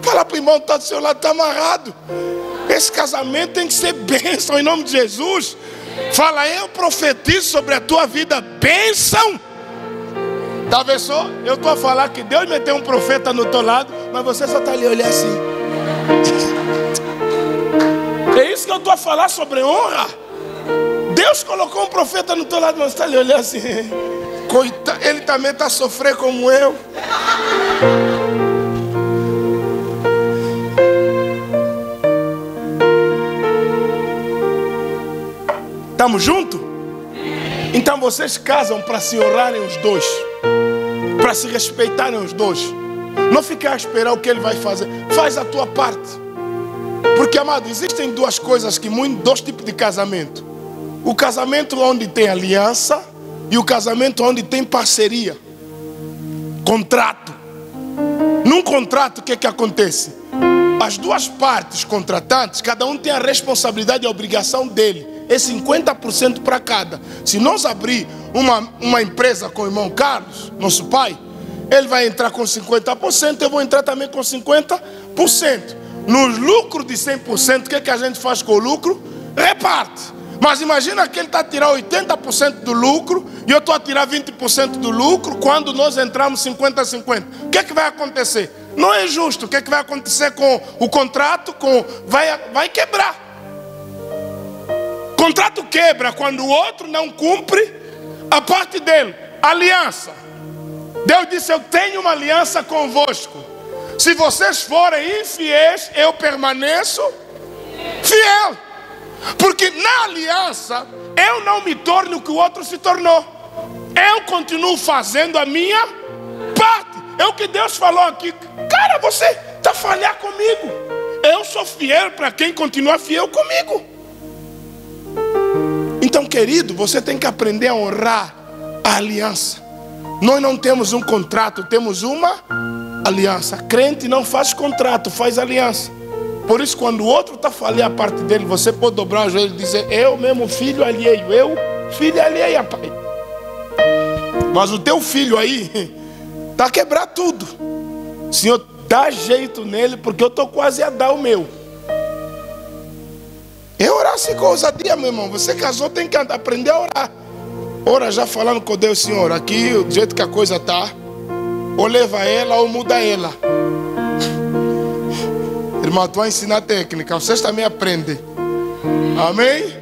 Fala para o irmão que está do seu lado, está amarrado. Esse casamento tem que ser bênção em nome de Jesus. Fala, eu profetizo sobre a tua vida bênção. Tá vendo só? Eu estou a falar que Deus meteu um profeta no teu lado, mas você só está ali olhando assim. É isso que eu estou a falar sobre honra. Deus colocou um profeta no teu lado, mas você está ali olhando assim. Coitado, ele também está a sofrer como eu. Estamos juntos? Então vocês casam para se honrarem os dois, para se respeitarem os dois. Não ficar a esperar o que ele vai fazer. Faz a tua parte. Porque, amado, existem duas coisas dois tipos de casamento. O casamento onde tem aliança e o casamento onde tem parceria. Contrato. Num contrato, o que acontece? As duas partes contratantes, cada um tem a responsabilidade e a obrigação dele. É 50% para cada. Se nós abrir uma empresa com o irmão Carlos, nosso pai, ele vai entrar com 50%, eu vou entrar também com 50%. Nos lucros de 100%, o que a gente faz com o lucro? Reparte. Mas imagina que ele está a tirar 80% do lucro e eu estou a tirar 20% do lucro quando nós entramos 50-50. O que vai acontecer? Não é justo. O que vai acontecer com o contrato? Vai quebrar. O contrato quebra quando o outro não cumpre a parte dele. Aliança. Deus disse, eu tenho uma aliança convosco. Se vocês forem infiéis, eu permaneço fiel. Porque na aliança, eu não me torno o que o outro se tornou. Eu continuo fazendo a minha parte. É o que Deus falou aqui. Cara, você está a falhar comigo. Eu sou fiel para quem continua fiel comigo. Então, querido, você tem que aprender a honrar a aliança. Nós não temos um contrato, temos uma aliança. Crente não faz contrato, faz aliança. Por isso, quando o outro está falhando a parte dele, você pode dobrar o joelho e dizer, eu mesmo filho alheio, filho alheio, pai. Mas o teu filho aí está a quebrar tudo. Senhor, dá jeito nele, porque eu estou quase a dar o meu. É orar assim com ousadia, meu irmão. Você casou, tem que aprender a orar. Ora já falando com Deus, Senhor, aqui do jeito que a coisa está, ou leva ela ou muda ela. Irmão, tu vai ensinar técnica, vocês também aprendem. Amém?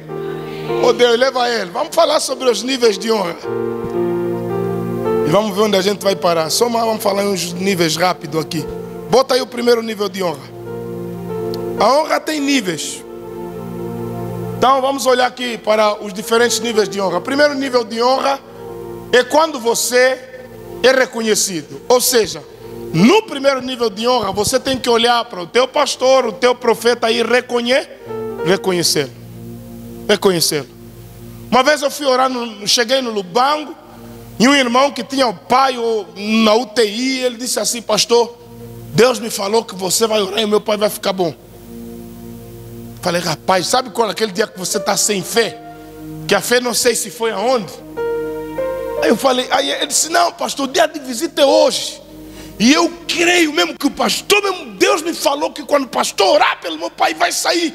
Oh Deus, leva ela. Vamos falar sobre os níveis de honra. E vamos ver onde a gente vai parar. Só vamos falar em uns níveis rápido aqui. Bota aí o primeiro nível de honra. A honra tem níveis. Então vamos olhar aqui para os diferentes níveis de honra. O primeiro nível de honra é quando você é reconhecido. Ou seja, no primeiro nível de honra, você tem que olhar para o teu pastor, o teu profeta e reconhecê-lo. Reconhecê-lo. Uma vez eu fui orar, cheguei no Lubango, e um irmão que tinha o pai na UTI, ele disse assim: pastor, Deus me falou que você vai orar e meu pai vai ficar bom. Falei: rapaz, sabe quando aquele dia que você está sem fé? Que a fé não sei se foi aonde. Aí eu falei, aí ele disse: não, pastor, o dia de visita é hoje. E eu creio mesmo que o pastor, mesmo Deus me falou que quando o pastor orar pelo meu pai vai sair.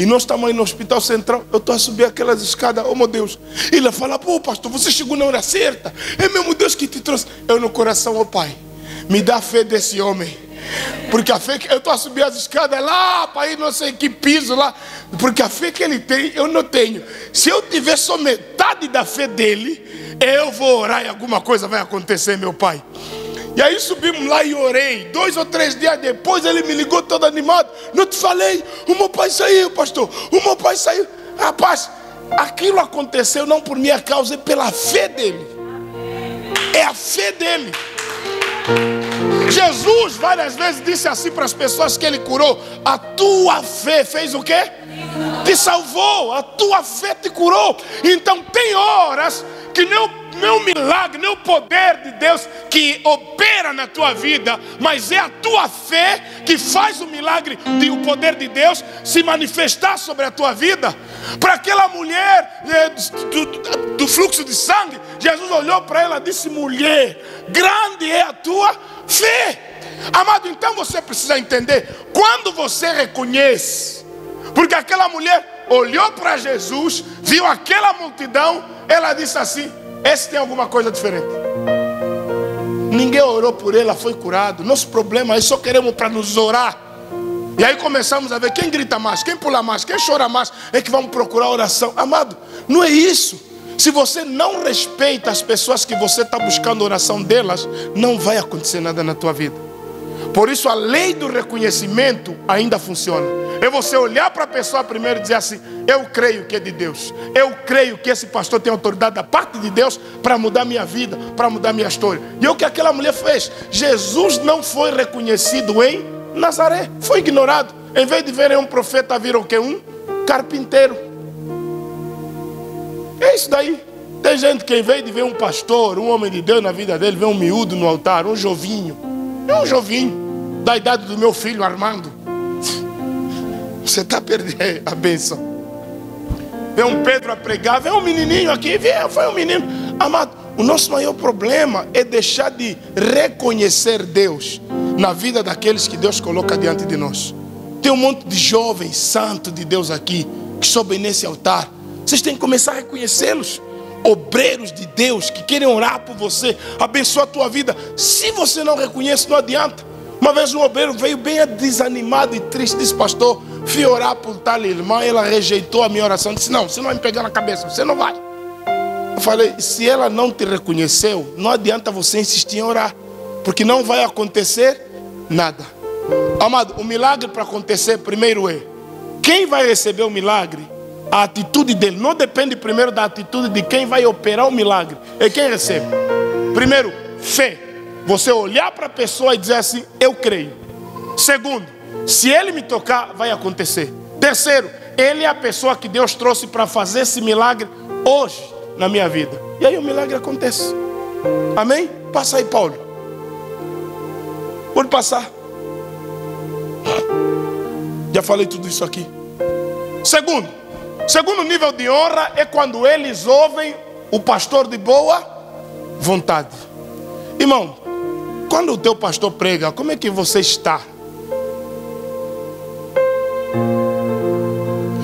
E nós estamos aí no hospital central, eu estou a subir aquelas escadas, oh meu Deus. Ele fala: pô pastor, você chegou na hora certa. É mesmo Deus que te trouxe. Eu no coração: oh pai, me dá a fé desse homem. Porque a fé que eu estou a subir as escadas lá, para ir não sei que piso lá. Porque a fé que ele tem, eu não tenho. Se eu tiver só metade da fé dele, eu vou orar e alguma coisa vai acontecer, meu pai. E aí subimos lá e orei. 2 ou 3 dias depois ele me ligou todo animado: não te falei, o meu pai saiu, pastor, o meu pai saiu. Rapaz, aquilo aconteceu não por minha causa, é pela fé dele. É a fé dele. Jesus várias vezes disse assim para as pessoas que ele curou: a tua fé fez o quê? Te salvou, a tua fé te curou. Então tem horas que não é o milagre, nem o poder de Deus que opera na tua vida, mas é a tua fé que faz o milagre e o poder de Deus se manifestar sobre a tua vida. Para aquela mulher do fluxo de sangue, Jesus olhou para ela e disse: mulher, grande é a tua fé. Amado, então você precisa entender, quando você reconhece, porque aquela mulher olhou para Jesus, viu aquela multidão, ela disse assim: esse tem alguma coisa diferente. Ninguém orou por ela, foi curado. Nosso problema é só queremos para nos orar. E aí começamos a ver quem grita mais, quem pula mais, quem chora mais, é que vamos procurar oração. Amado, não é isso. Se você não respeita as pessoas que você está buscando oração delas, não vai acontecer nada na tua vida. Por isso a lei do reconhecimento ainda funciona. É você olhar para a pessoa primeiro e dizer assim: eu creio que é de Deus. Eu creio que esse pastor tem autoridade da parte de Deus para mudar minha vida, para mudar minha história. E é o que aquela mulher fez. Jesus não foi reconhecido em Nazaré, foi ignorado. Em vez de verem um profeta, viram o que? Um carpinteiro. É isso daí. Tem gente que em vez de ver um pastor, um homem de Deus na vida dele, vê um miúdo no altar, um jovinho. É um jovinho da idade do meu filho Armando. Você está perdendo a bênção. Vê um Pedro a pregar, vê um menininho aqui, foi um menino. Amado, o nosso maior problema é deixar de reconhecer Deus na vida daqueles que Deus coloca diante de nós. Tem um monte de jovens santos de Deus aqui que sobem nesse altar. Vocês têm que começar a reconhecê-los. Obreiros de Deus que querem orar por você, abençoar a tua vida. Se você não reconhece, não adianta. Uma vez um obreiro veio bem desanimado e triste, disse: pastor, fui orar por tal irmã, ela rejeitou a minha oração. Disse: não, você não vai me pegar na cabeça, você não vai. Eu falei: se ela não te reconheceu, não adianta você insistir em orar, porque não vai acontecer nada. Amado, o milagre para acontecer primeiro é: quem vai receber o milagre, a atitude dele. Não depende primeiro da atitude de quem vai operar o milagre, é quem recebe. Primeiro, fé. Você olhar para a pessoa e dizer assim: eu creio. Segundo, se ele me tocar, vai acontecer. Terceiro, ele é a pessoa que Deus trouxe para fazer esse milagre hoje na minha vida. E aí o milagre acontece. Amém? Passa aí, Paulo. Pode passar. Já falei tudo isso aqui. Segundo nível de honra é quando eles ouvem o pastor de boa vontade. Irmão, quando o teu pastor prega, como é que você está?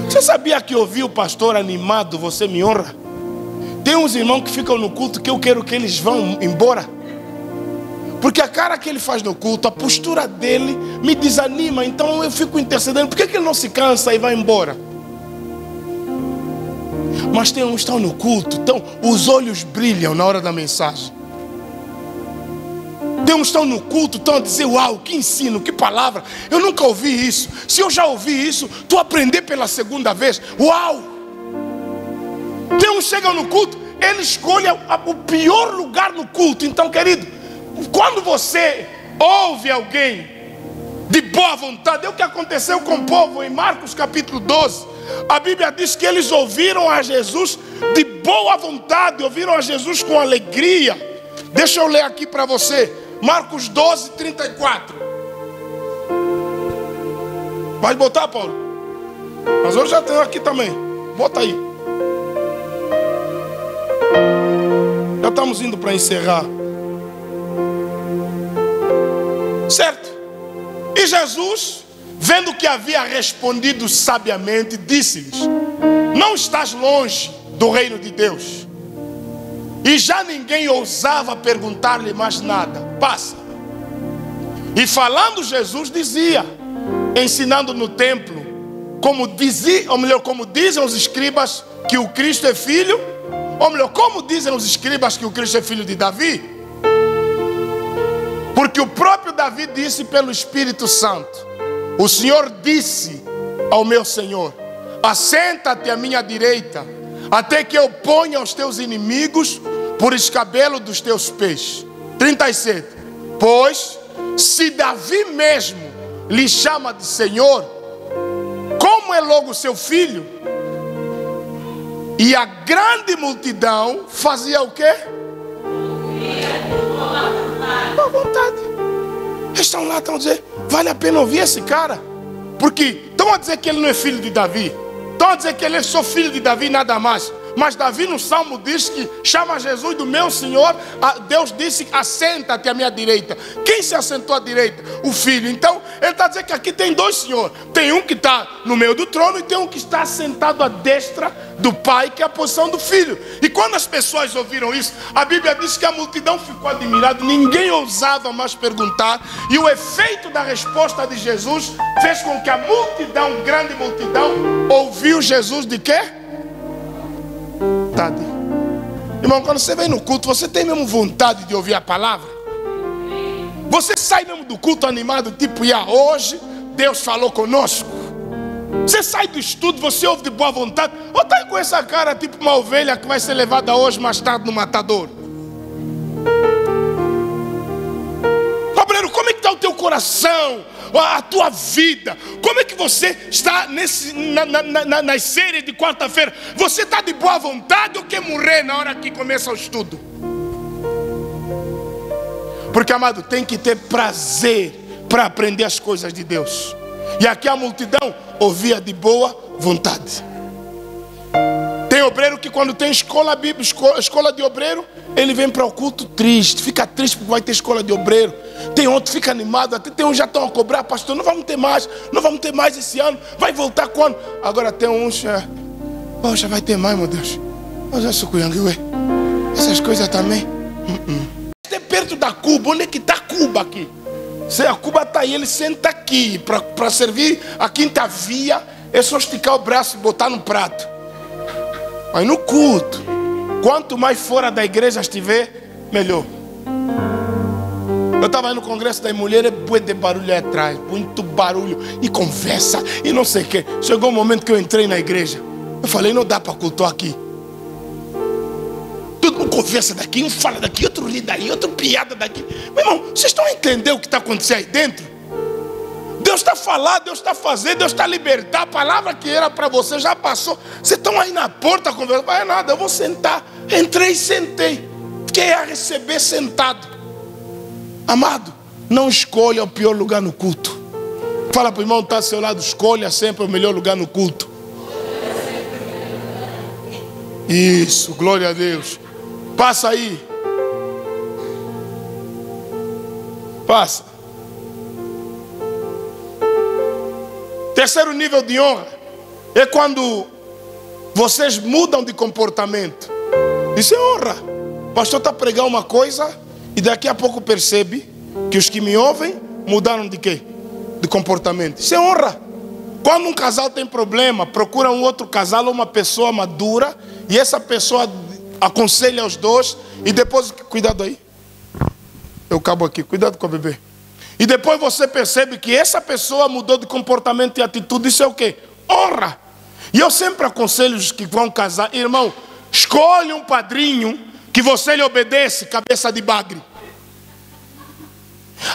Você sabia que ouvir o pastor animado, você me honra? Tem uns irmãos que ficam no culto que eu quero que eles vão embora. Porque a cara que ele faz no culto, a postura dele me desanima. Então eu fico intercedendo. Por que ele não se cansa e vai embora? Mas tem uns que estão no culto, então os olhos brilham na hora da mensagem. Tem uns que estão no culto, estão a dizer: uau, que ensino, que palavra. Eu nunca ouvi isso. Se eu já ouvi isso, tu aprender pela segunda vez. Uau! Tem uns que chegam no culto, ele escolhe o pior lugar no culto. Então, querido, quando você ouve alguém de boa vontade, é o que aconteceu com o povo em Marcos capítulo 12. A Bíblia diz que eles ouviram a Jesus de boa vontade, ouviram a Jesus com alegria. Deixa eu ler aqui para você. Marcos 12, 34. Vai botar, Paulo? Mas eu já tenho aqui também. Bota aí. Já estamos indo para encerrar. Certo? E Jesus, vendo que havia respondido sabiamente, disse-lhes: não estás longe do reino de Deus. E já ninguém ousava perguntar-lhe mais nada. Passa. E falando Jesus dizia, ensinando no templo, como dizia, ou melhor, como dizem os escribas que o Cristo é filho, ou melhor, como dizem os escribas que o Cristo é filho de Davi. Porque o próprio Davi disse pelo Espírito Santo: o Senhor disse ao meu Senhor: assenta-te à minha direita, até que eu ponha os teus inimigos por escabelo dos teus pés. 37. Pois se Davi mesmo lhe chama de Senhor, como é logo seu filho? E a grande multidão fazia o quê? Boa vontade. Eles estão lá, estão a dizer: vale a pena ouvir esse cara? Porque estão a dizer que ele não é filho de Davi, estão a dizer que ele é só filho de Davi, nada mais. Mas Davi no Salmo diz que chama Jesus do meu Senhor. Deus disse: assenta-te à minha direita. Quem se assentou à direita? O Filho. Então ele está dizendo que aqui tem dois senhores. Tem um que está no meio do trono e tem um que está sentado à destra do Pai, que é a posição do Filho. E quando as pessoas ouviram isso, a Bíblia diz que a multidão ficou admirada. Ninguém ousava mais perguntar. E o efeito da resposta de Jesus fez com que a multidão, grande multidão, ouviu Jesus de quê? Irmão, quando você vem no culto, você tem mesmo vontade de ouvir a palavra? Você sai mesmo do culto animado, tipo: hoje Deus falou conosco. Você sai do estudo, você ouve de boa vontade, ou está aí com essa cara tipo uma ovelha que vai ser levada hoje, mais tarde no matador? Obreiro, como é que está o teu coração? A tua vida? Como é que você está nas séries de quarta-feira? Você está de boa vontade ou quer morrer na hora que começa o estudo? Porque, amado, tem que ter prazer para aprender as coisas de Deus. E aqui a multidão ouvia de boa vontade. Tem obreiro que quando tem escola bíblica, escola de obreiro, ele vem para o culto triste, fica triste porque vai ter escola de obreiro. Tem outro que fica animado, até tem uns já estão a cobrar: pastor, não vamos ter mais esse ano, vai voltar quando? Agora tem uns, poxa, vai ter mais, meu Deus. Essas coisas também. É perto da Cuba. Onde é que está Cuba aqui? Se a Cuba está aí, ele senta aqui para servir a quinta via. É só esticar o braço e botar no prato. Mas no culto, quanto mais fora da igreja estiver, melhor. Eu estava aí no congresso das mulheres, bué de barulho aí atrás, muito barulho, e conversa, e não sei o que. Chegou um momento que eu entrei na igreja. Eu falei: não dá para cultuar aqui. Todo mundo conversa daqui, um fala daqui, outro ri daí, outro piada daqui. Meu irmão, vocês estão a entender o que está acontecendo aí dentro? Deus está falando, Deus está fazendo, Deus está libertando. A palavra que era para você já passou. Vocês estão aí na porta conversando. Não é nada, eu vou sentar. Entrei e sentei. Fiquei a receber sentado. Amado, não escolha o pior lugar no culto. Fala para o irmão que está ao seu lado: escolha sempre o melhor lugar no culto. Isso, glória a Deus. Passa aí. Passa. Terceiro nível de honra. é quando vocês mudam de comportamento. Isso é honra. O pastor está a pregar uma coisa e daqui a pouco percebe que os que me ouvem mudaram de quê? De comportamento. Isso é honra. Quando um casal tem problema, procura um outro casal, uma pessoa madura, e essa pessoa aconselha os dois, e depois, cuidado aí, eu cabo aqui, cuidado com a bebê. E depois você percebe que essa pessoa mudou de comportamento e atitude. Isso é o quê? Honra. E eu sempre aconselho os que vão casar, irmão, escolhe um padrinho que você lhe obedece, cabeça de bagre.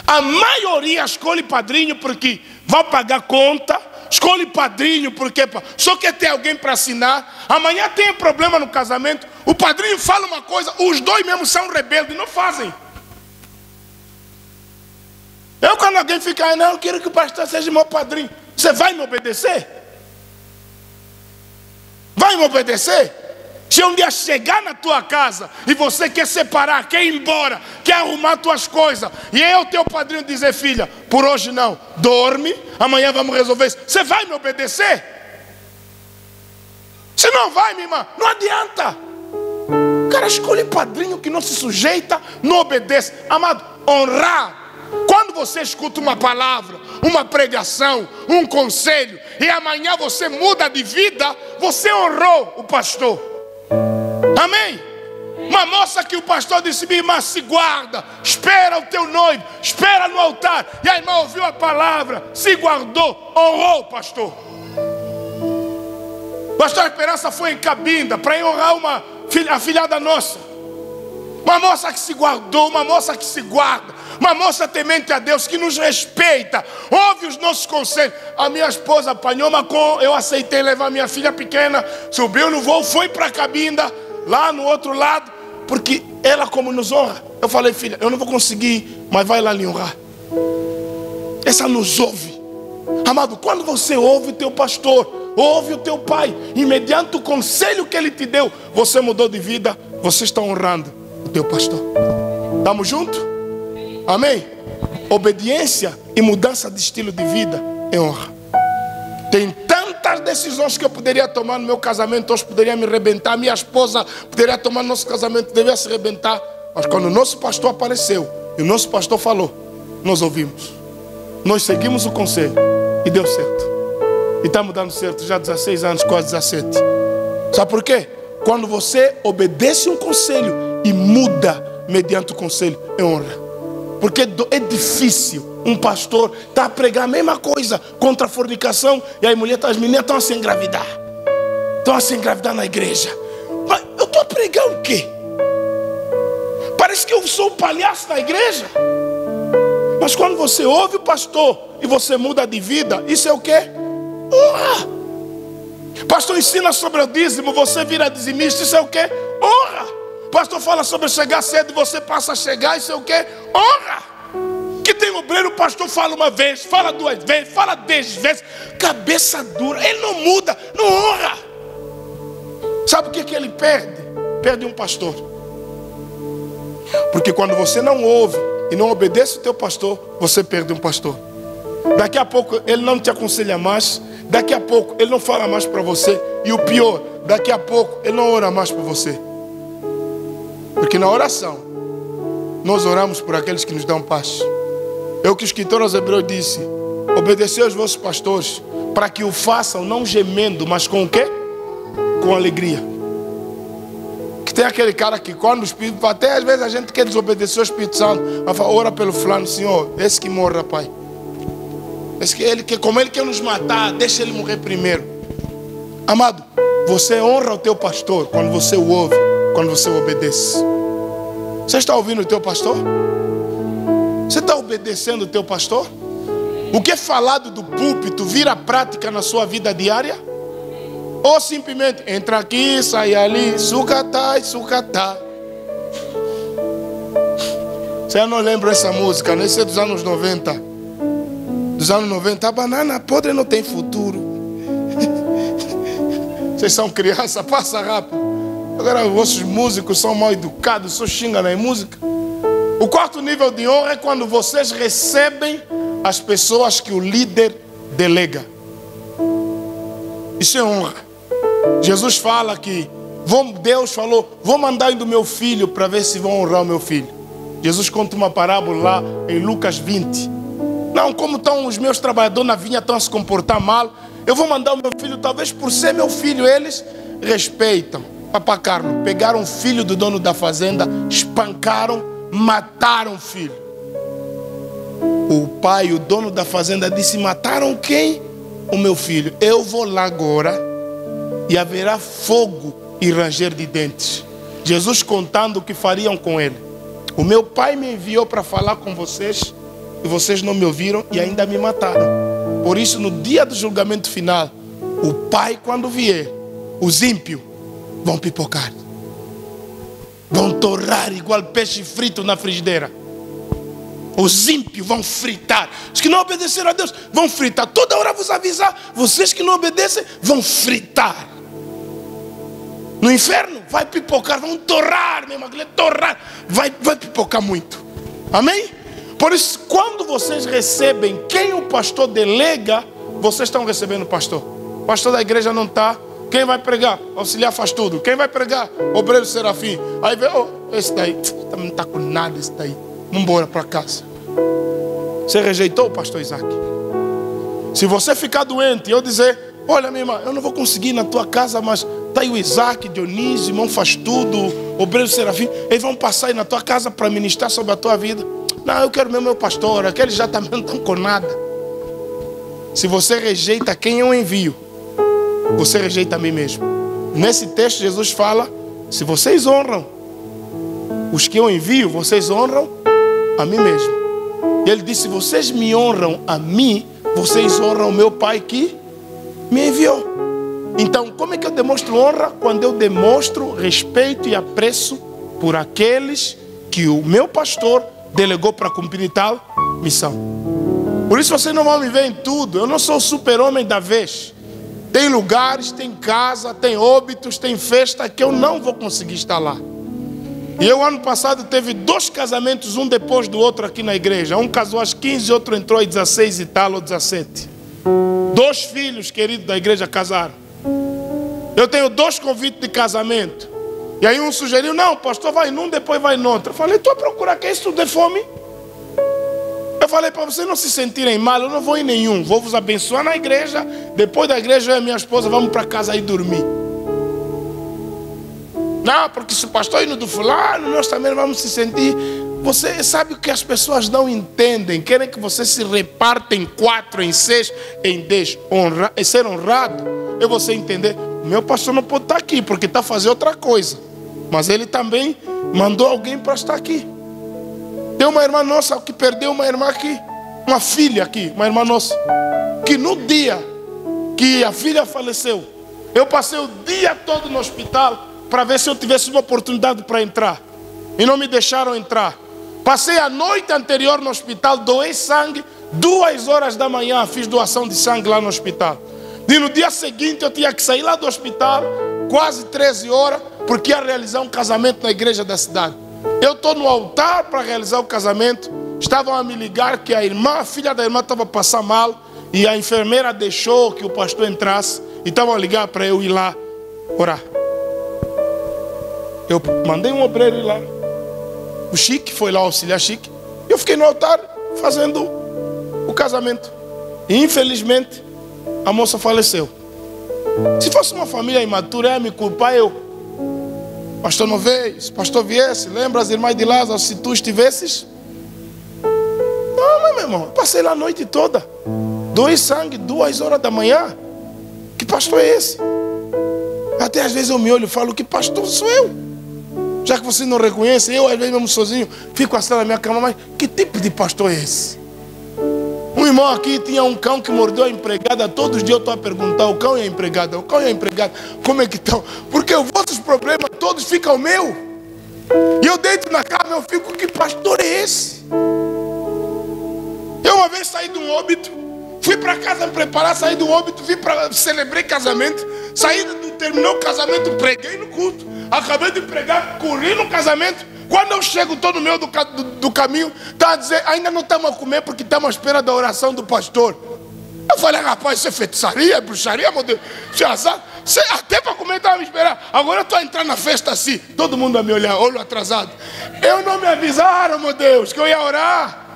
A maioria escolhe padrinho porque vai pagar conta, escolhe padrinho porque só quer ter alguém para assinar. Amanhã tem problema no casamento, o padrinho fala uma coisa, os dois mesmo são rebeldes, não fazem. Eu, quando alguém fica, não, eu quero que o pastor seja meu padrinho, você vai me obedecer? Vai me obedecer? Se um dia chegar na tua casa e você quer separar, quer ir embora, quer arrumar tuas coisas, e eu, teu padrinho, dizer, filha, por hoje não, dorme, amanhã vamos resolver isso, você vai me obedecer? Se não vai, minha irmã, não adianta. O cara escolhe padrinho que não se sujeita, não obedece. Amado, honrar. Quando você escuta uma palavra, uma pregação, um conselho, e amanhã você muda de vida, você honrou o pastor. Amém? Uma moça que o pastor disse, minha irmã, se guarda, espera o teu noivo, espera no altar. E a irmã ouviu a palavra, se guardou, honrou o pastor. Pastor Esperança foi em Cabinda para honrar uma afilhada nossa. Uma moça que se guardou, uma moça que se guarda, uma moça temente a Deus, que nos respeita, ouve os nossos conselhos. A minha esposa apanhou uma eu aceitei levar minha filha pequena, subiu no voo, foi para Cabinda, lá no outro lado, porque ela como nos honra. Eu falei, filha, eu não vou conseguir, mas vai lá lhe honrar. Essa nos ouve. Amado, quando você ouve o teu pastor, ouve o teu pai, e mediante o conselho que ele te deu, você mudou de vida, você está honrando o teu pastor. Estamos juntos? Amém? Obediência e mudança de estilo de vida é honra. Tem tantas decisões que eu poderia tomar no meu casamento, hoje poderia me arrebentar, minha esposa poderia tomar no nosso casamento, deveria se arrebentar, mas quando o nosso pastor apareceu e o nosso pastor falou, nós ouvimos, nós seguimos o conselho e deu certo. E estamos dando certo já há 16 anos, quase 17. Sabe por quê? Quando você obedece um conselho e muda mediante o conselho, é honra. Porque é difícil um pastor estar a pregar a mesma coisa contra a fornicação, e aí as meninas estão a se engravidar. Estão a se engravidar na igreja. Mas eu estou a pregar o quê? Parece que eu sou um palhaço na igreja. Mas quando você ouve o pastor e você muda de vida, isso é o quê? Honra. Pastor ensina sobre o dízimo, você vira dizimista, isso é o quê? Honra. Pastor fala sobre chegar cedo e você passa a chegar, isso é o quê? Honra. Que tem obreiro, o pastor fala uma vez, fala 2 vezes, fala 10 vezes, cabeça dura, ele não muda, não honra. Sabe o que ele perde? Perde um pastor. Porque quando você não ouve e não obedece o teu pastor, você perde um pastor. Daqui a pouco ele não te aconselha mais, daqui a pouco ele não fala mais para você, e o pior, daqui a pouco ele não ora mais por você. Porque na oração nós oramos por aqueles que nos dão paz. É o que o escritor aos Hebreus disse: obedecei aos vossos pastores, para que o façam não gemendo, mas com o quê? Com alegria. Que tem aquele cara que quando o Espírito, até às vezes a gente quer desobedecer ao Espírito Santo, mas fala, ora pelo fulano, Senhor, esse que morra, Pai. Esse que ele, como ele quer nos matar, deixa ele morrer primeiro. Amado, você honra o teu pastor quando você o ouve, quando você o obedece. Você está ouvindo o teu pastor? Você está obedecendo o teu pastor? O que é falado do púlpito vira prática na sua vida diária? Ou simplesmente entra aqui, sai ali, sucatá, sucatá. Você não lembra essa música, né? Isso é dos anos 90. Dos anos 90, a banana podre não tem futuro. Vocês são crianças, passa rápido. Agora os vossos músicos são mal educados, só xingam na música. O quarto nível de honra é quando vocês recebem as pessoas que o líder delega. Isso é honra. Jesus fala que Deus falou, vou mandar do meu filho para ver se vão honrar o meu filho. Jesus conta uma parábola lá em Lucas 20. Não, como estão os meus trabalhadores na vinha, estão a se comportar mal, eu vou mandar o meu filho, talvez por ser meu filho, eles respeitam. Papá Carlos, pegaram o filho do dono da fazenda, espancaram, mataram o filho. O pai, o dono da fazenda, disse, mataram quem? O meu filho. Eu vou lá agora e haverá fogo e ranger de dentes. Jesus contando o que fariam com ele. O meu pai me enviou para falar com vocês e vocês não me ouviram e ainda me mataram. Por isso, no dia do julgamento final, o pai, quando vier, os ímpios vão pipocar, vão torrar igual peixe frito na frigideira. Os ímpios vão fritar. Os que não obedeceram a Deus vão fritar. Toda hora vos avisar, vocês que não obedecem vão fritar. No inferno vai pipocar, vão torrar, meu irmão, torrar, vai pipocar muito. Amém? Por isso, quando vocês recebem quem o pastor delega, vocês estão recebendo o pastor. O pastor da igreja não está. Quem vai pregar? Auxiliar faz tudo. Quem vai pregar? Obreiro Serafim. Aí vê, esse daí também não está com nada, esse daí. Vamos embora para casa. Você rejeitou o pastor Isaac. Se você ficar doente e eu dizer, olha minha irmã, eu não vou conseguir ir na tua casa, mas está aí o Isaac, Dionísio, irmão faz tudo, Obreiro Serafim, eles vão passar aí na tua casa para ministrar sobre a tua vida. Não, eu quero mesmo meu pastor, aqueles já também não estão com nada. Se você rejeita quem eu envio, você rejeita a mim mesmo. Nesse texto Jesus fala, se vocês honram os que eu envio, vocês honram a mim mesmo. E ele disse, se vocês me honram a mim, vocês honram o meu Pai que me enviou. Então, como é que eu demonstro honra? Quando eu demonstro respeito e apreço por aqueles que o meu pastor delegou para cumprir tal missão. Por isso vocês não vão me ver em tudo. Eu não sou o super-homem da vez. Tem lugares, tem casa, tem óbitos, tem festa que eu não vou conseguir estar lá. E eu ano passado teve 2 casamentos, um depois do outro aqui na igreja. Um casou às 15, outro entrou às 16 e tal, ou 17. 2 filhos queridos da igreja casaram. Eu tenho 2 convites de casamento. E aí um sugeriu, não, pastor, vai num, depois vai no outro. Eu falei, tu a procurar que é isso de fome? Eu falei, para vocês não se sentirem mal, eu não vou em nenhum. Vou vos abençoar na igreja. Depois da igreja, eu e minha esposa vamos para casa aí dormir. Não, porque se o pastor indo do fulano, nós também vamos se sentir. Você sabe o que as pessoas não entendem? Querem que você se reparta em 4, em 6, em 10. Ser honrado é você entender. O meu pastor não pode estar aqui porque está fazendo outra coisa. Mas ele também mandou alguém para estar aqui. Tem uma irmã nossa que perdeu uma irmã aqui. Uma filha aqui, uma irmã nossa. Que no dia que a filha faleceu, eu passei o dia todo no hospital para ver se eu tivesse uma oportunidade para entrar. E não me deixaram entrar. Passei a noite anterior no hospital, doei sangue. 2 horas da manhã fiz doação de sangue lá no hospital. E no dia seguinte eu tinha que sair lá do hospital, quase 13 horas, porque ia realizar um casamento na igreja da cidade. Eu estou no altar para realizar o casamento. Estavam a me ligar que a filha da irmã estava passando mal. E a enfermeira deixou que o pastor entrasse. E estavam a ligar para eu ir lá orar. Eu mandei um obreiro ir lá. O Chique foi lá, auxiliar Chique. Eu fiquei no altar fazendo o casamento. E infelizmente a moça faleceu. Se fosse uma família imatura, ia me culpar eu. Pastor não veio, se pastor viesse, lembra as irmãs de Lázaro, se tu estivesses? Não, mas meu irmão, eu passei lá a noite toda. Doei sangue, 2 horas da manhã. Que pastor é esse? Até às vezes eu me olho e falo, que pastor sou eu? Já que você não reconhece, eu às vezes mesmo sozinho, fico assim na minha cama, mas que tipo de pastor é esse? Um irmão aqui tinha um cão que mordeu a empregada. Todos os dias eu estou a perguntar, o cão e a empregada, o cão e a empregada, como é que estão? Porque os vossos problemas todos ficam meu. E eu deito na cama, eu fico, que pastor é esse? Eu uma vez saí de um óbito, fui para casa me preparar, saí do óbito, celebrei casamento, terminou o casamento, preguei no culto, acabei de pregar, corri no casamento. Quando eu chego, estou no meio do caminho, está a dizer, ainda não estamos a comer porque estamos à espera da oração do pastor. Eu falei, rapaz, isso é feitiçaria, é bruxaria, meu Deus. Até para comer estava me esperando. Agora eu estou entrando na festa assim, todo mundo a me olhar, olho atrasado. Eu não me avisaram, meu Deus, que eu ia orar.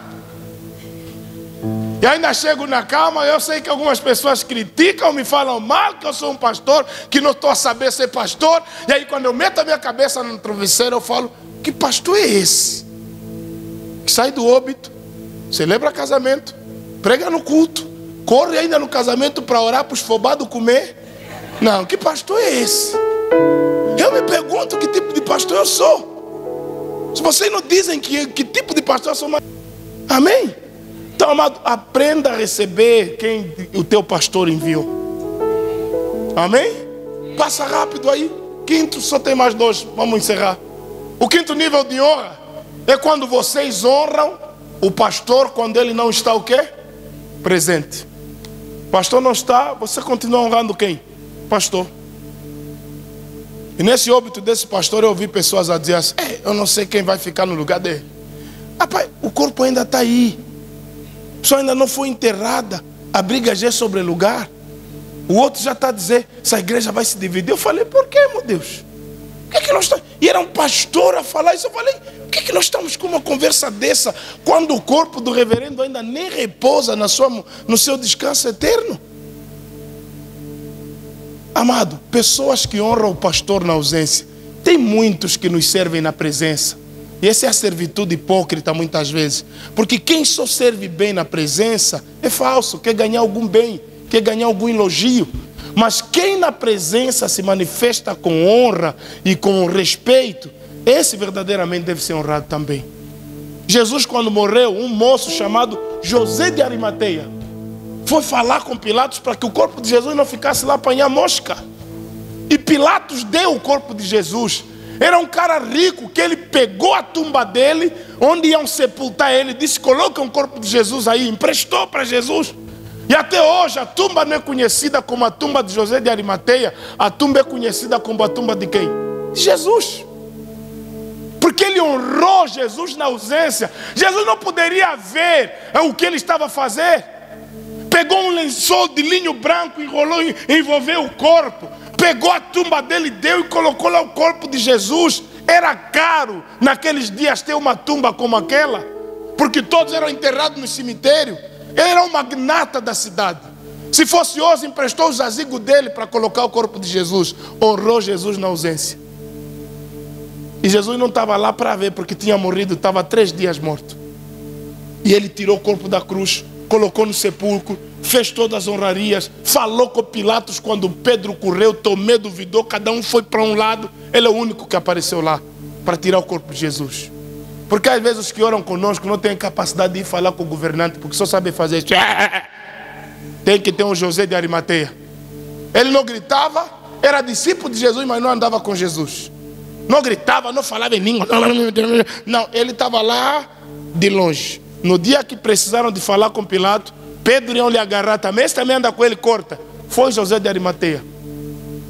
E ainda chego na cama, eu sei que algumas pessoas criticam, me falam mal, que eu sou um pastor, que não estou a saber ser pastor. E aí quando eu meto a minha cabeça no travesseiro, eu falo, que pastor é esse? Que sai do óbito, celebra casamento, prega no culto, corre ainda no casamento para orar para os fobados comer. Não, que pastor é esse? Eu me pergunto que tipo de pastor eu sou. Se vocês não dizem que tipo de pastor eu sou, mais... Amém? Então, amado, aprenda a receber quem o teu pastor enviou. Amém? Passa rápido aí. Quinto, só tem mais 2, vamos encerrar. O quinto nível de honra é quando vocês honram o pastor quando ele não está o quê? Presente. O pastor não está, você continua honrando quem? Pastor. E nesse óbito desse pastor eu ouvi pessoas a dizer assim, eu não sei quem vai ficar no lugar dele. Rapaz, o corpo ainda está aí. A pessoa ainda não foi enterrada. A briga já é sobre lugar. O outro já está a dizer, essa igreja vai se dividir. Eu falei, por que, meu Deus? Por que nós estamos... E era um pastor a falar isso. Eu falei, por que nós estamos com uma conversa dessa quando o corpo do reverendo ainda nem repousa no seu descanso eterno? Amado, pessoas que honram o pastor na ausência. Tem muitos que nos servem na presença. E essa é a servitude hipócrita muitas vezes. Porque quem só serve bem na presença é falso, quer ganhar algum bem, quer ganhar algum elogio. Mas quem na presença se manifesta com honra e com respeito, esse verdadeiramente deve ser honrado também. Jesus, quando morreu, um moço chamado José de Arimateia foi falar com Pilatos para que o corpo de Jesus não ficasse lá apanhar mosca. E Pilatos deu o corpo de Jesus. Era um cara rico que ele pegou a tumba dele, onde iam sepultar ele, disse, coloca um corpo de Jesus aí, emprestou para Jesus. E até hoje a tumba não é conhecida como a tumba de José de Arimateia, a tumba é conhecida como a tumba de quem? Jesus. Porque ele honrou Jesus na ausência. Jesus não poderia ver o que ele estava a fazer. Pegou um lençol de linho branco, enrolou, envolveu o corpo. Pegou a tumba dele, deu e colocou lá o corpo de Jesus. Era caro naqueles dias ter uma tumba como aquela, porque todos eram enterrados no cemitério. Ele era um magnata da cidade. Se fosse hoje, emprestou o jazigo dele para colocar o corpo de Jesus. Honrou Jesus na ausência. E Jesus não estava lá para ver, porque tinha morrido, estava 3 dias morto. E ele tirou o corpo da cruz, colocou no sepulcro, fez todas as honrarias, falou com Pilatos quando Pedro correu, Tomé duvidou, cada um foi para um lado. Ele é o único que apareceu lá para tirar o corpo de Jesus. Porque às vezes os que oram conosco não têm capacidade de ir falar com o governante, porque só sabem fazer isso. Tem que ter um José de Arimateia. Ele não gritava, era discípulo de Jesus, mas não andava com Jesus. Não gritava, não falava em língua. Não, ele estava lá de longe. No dia que precisaram de falar com Pilatos, Pedro ia lhe agarrar também. Esse também anda com ele, corta. Foi José de Arimateia.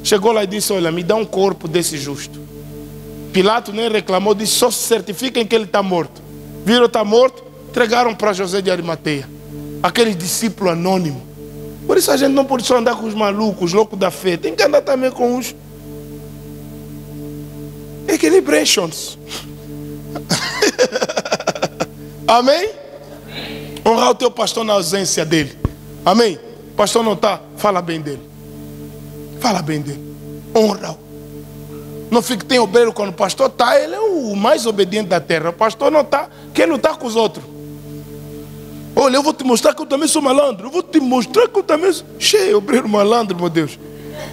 Chegou lá e disse, olha, me dá um corpo desse justo. Pilatos nem reclamou, disse, só se certifiquem que ele está morto. Viram, está morto, entregaram para José de Arimateia. Aquele discípulo anônimo. Por isso a gente não pode só andar com os malucos, os loucos da fé. Tem que andar também com os equilibrations. Amém? Honrar o teu pastor na ausência dele. Amém? O pastor não está, fala bem dele. Fala bem dele. Honra-o. Não fique, tem obreiro quando o pastor está, ele é o mais obediente da terra. O pastor não está, quem não está com os outros? Olha, eu vou te mostrar que eu também sou malandro. Eu vou te mostrar que eu também sou... Cheio, obreiro malandro, meu Deus.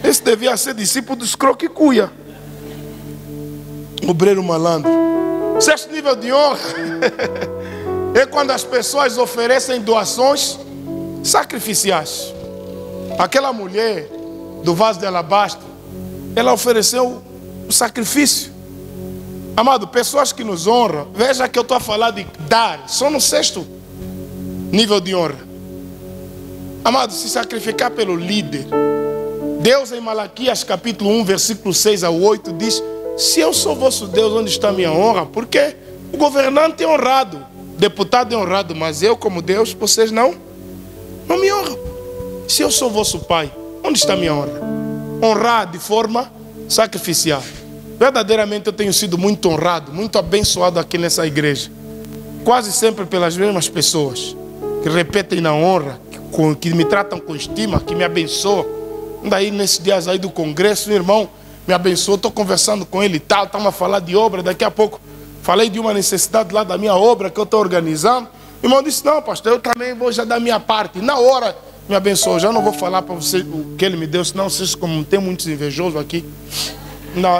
Esse devia ser discípulo dos croque-cuia. Obreiro malandro. 6º nível de honra é quando as pessoas oferecem doações sacrificiais. Aquela mulher do vaso de alabastro, ela ofereceu o sacrifício. Amado, pessoas que nos honram, veja que eu estou a falar de dar, só no 6º nível de honra. Amado, se sacrificar pelo líder. Deus em Malaquias capítulo 1, versículo 6 ao 8 diz, se eu sou vosso Deus, onde está a minha honra? Porque o governante é honrado, deputado é honrado, mas eu como Deus, vocês não me honram. se eu sou vosso pai, onde está a minha honra? Honrar de forma sacrificial. Verdadeiramente eu tenho sido muito honrado, muito abençoado aqui nessa igreja. Quase sempre pelas mesmas pessoas que repetem na honra, que me tratam com estima, que me abençoam. Daí nesses dias aí do congresso, o irmão me abençoou, estou conversando com ele e tal, estamos a falar de obra, daqui a pouco falei de uma necessidade lá da minha obra que eu estou organizando. O irmão disse, não pastor, eu também vou já dar minha parte. Na hora me abençoou, já não vou falar para você o que ele me deu, senão vocês, como tem muitos invejosos aqui,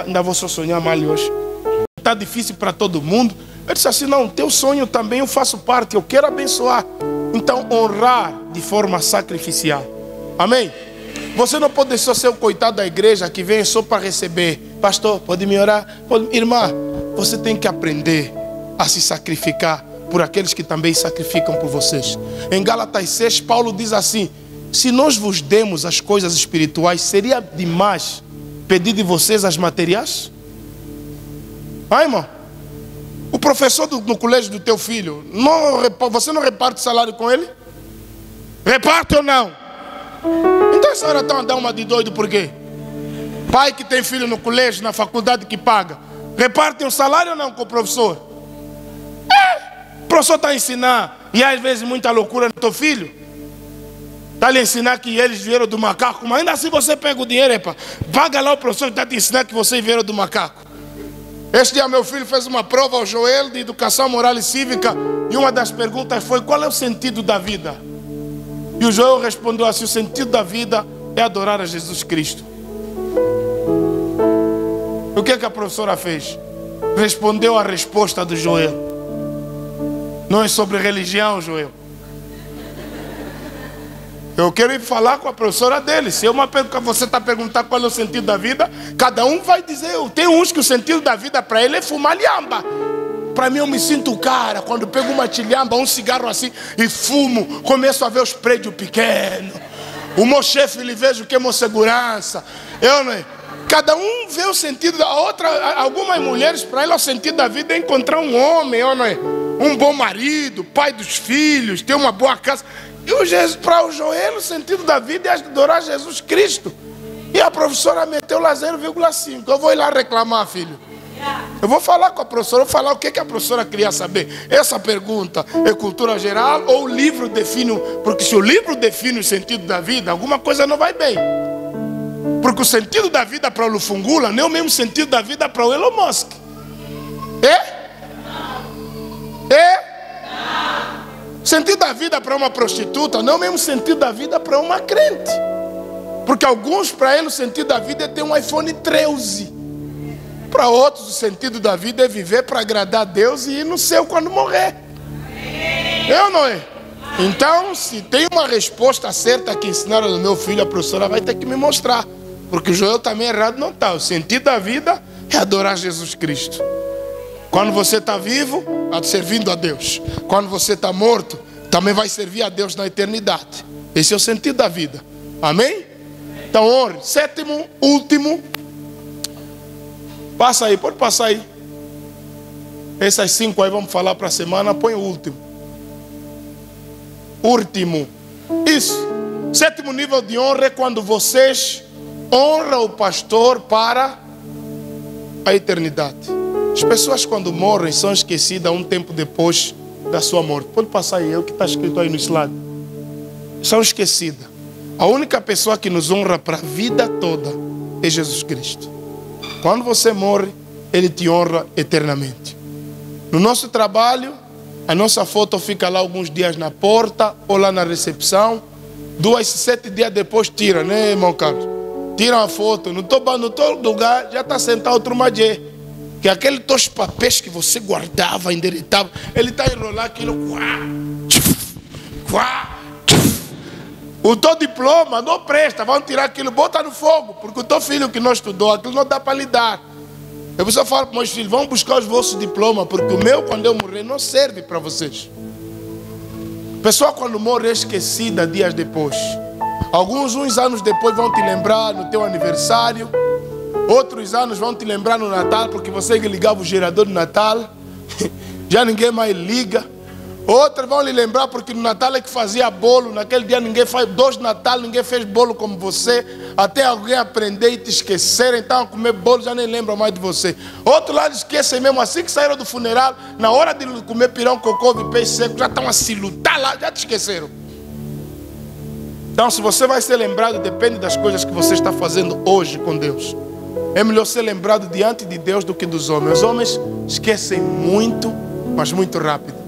ainda vou só sonhar mal hoje. Está difícil para todo mundo. Eu disse assim, não, teu sonho também eu faço parte, eu quero abençoar. Então honrar de forma sacrificial. Amém? Você não pode só ser o coitado da igreja que vem só para receber. Pastor, pode me orar? Pode... Irmã, você tem que aprender a se sacrificar por aqueles que também sacrificam por vocês. Em Gálatas 6, Paulo diz assim, se nós vos demos as coisas espirituais, seria demais pedir de vocês as materiais? Ah, irmão? O professor no colégio do teu filho, você não reparte salário com ele? Reparte ou não? Então essa hora estão a dar uma de doido por quê? Pai que tem filho no colégio, na faculdade que paga, reparte um salário ou não com o professor? O professor está a ensinar, e às vezes muita loucura no teu filho. Está a lhe ensinar que eles vieram do macaco, mas ainda assim você pega o dinheiro, paga lá o professor que está te ensinando que vocês vieram do macaco. Este dia meu filho fez uma prova ao Joel de educação moral e cívica, e uma das perguntas foi, qual é o sentido da vida? E o Joel respondeu assim, o sentido da vida é adorar a Jesus Cristo. O que é que a professora fez? Respondeu a resposta do Joel. Não é sobre religião, Joel. Eu quero ir falar com a professora dele. Se você está perguntando qual é o sentido da vida, cada um vai dizer. Tem uns que o sentido da vida para ele é fumar lhamba. Para mim eu me sinto cara quando pego uma tilhamba, um cigarro assim e fumo, começo a ver os prédios pequenos. O meu chefe, ele vejo que é uma segurança. Cada um vê o sentido da outra. Algumas mulheres, para ela o sentido da vida é encontrar um homem, um bom marido, pai dos filhos, ter uma boa casa. E para o Joel, o sentido da vida é adorar Jesus Cristo. E a professora meteu lá 0,5. Eu vou ir lá reclamar, filho. Eu vou falar com a professora, vou falar o que a professora queria saber. Essa pergunta é cultura geral ou o livro define? Porque se o livro define o sentido da vida, alguma coisa não vai bem. Porque o sentido da vida para o Lufungula não é o mesmo sentido da vida para o Elon Musk. Sentido da vida para uma prostituta não é o mesmo sentido da vida para uma crente. Porque alguns, para eles, o sentido da vida é ter um iPhone 13. Para outros, o sentido da vida é viver para agradar a Deus e ir no céu quando morrer. Eu não é? Então, se tem uma resposta certa que ensinaram no meu filho, a professora vai ter que me mostrar. Porque o Joel também errado não está. O sentido da vida é adorar Jesus Cristo. Quando você está vivo, servindo a Deus. Quando você está morto, também vai servir a Deus na eternidade. Esse é o sentido da vida. Amém? Então, honre. Sétimo, último. Passa aí, pode passar aí. Essas 5 aí vamos falar para a semana. Põe o último. Último. Isso. Sétimo nível de honra é quando vocês honram o pastor para a eternidade. As pessoas quando morrem são esquecidas um tempo depois da sua morte. Pode passar aí, é o que está escrito aí no slide. São esquecidas. A única pessoa que nos honra para a vida toda é Jesus Cristo. Quando você morre, Ele te honra eternamente. No nosso trabalho, a nossa foto fica lá alguns dias na porta ou lá na recepção. 7 dias depois tira, né, irmão Carlos? Tira uma foto. No todo lugar já está sentado outro madê. Que aquele teus papéis que você guardava, endereitava, ele está a enrolar aquilo. O teu diploma não presta, vão tirar aquilo, bota no fogo, porque o teu filho que não estudou, aquilo não dá para lidar. Eu só falo para meus filhos, vão buscar os vossos diplomas, porque o meu, quando eu morrer, não serve para vocês. A pessoa quando morre é esquecida dias depois. Uns anos depois vão te lembrar no teu aniversário. Outros anos vão te lembrar no Natal, porque você que ligava o gerador no Natal, já ninguém mais liga. Outros vão lhe lembrar porque no Natal é que fazia bolo. Naquele dia ninguém faz 2 Natal, ninguém fez bolo como você. Até alguém aprender e te esquecer. Então a comer bolo já nem lembra mais de você. Outro lado esquecem mesmo. Assim que saíram do funeral, na hora de comer pirão, cocô e peixe seco, já estão a se lutar lá, já te esqueceram. Então se você vai ser lembrado, depende das coisas que você está fazendo hoje com Deus. É melhor ser lembrado diante de Deus do que dos homens. Os homens esquecem muito, mas muito rápido.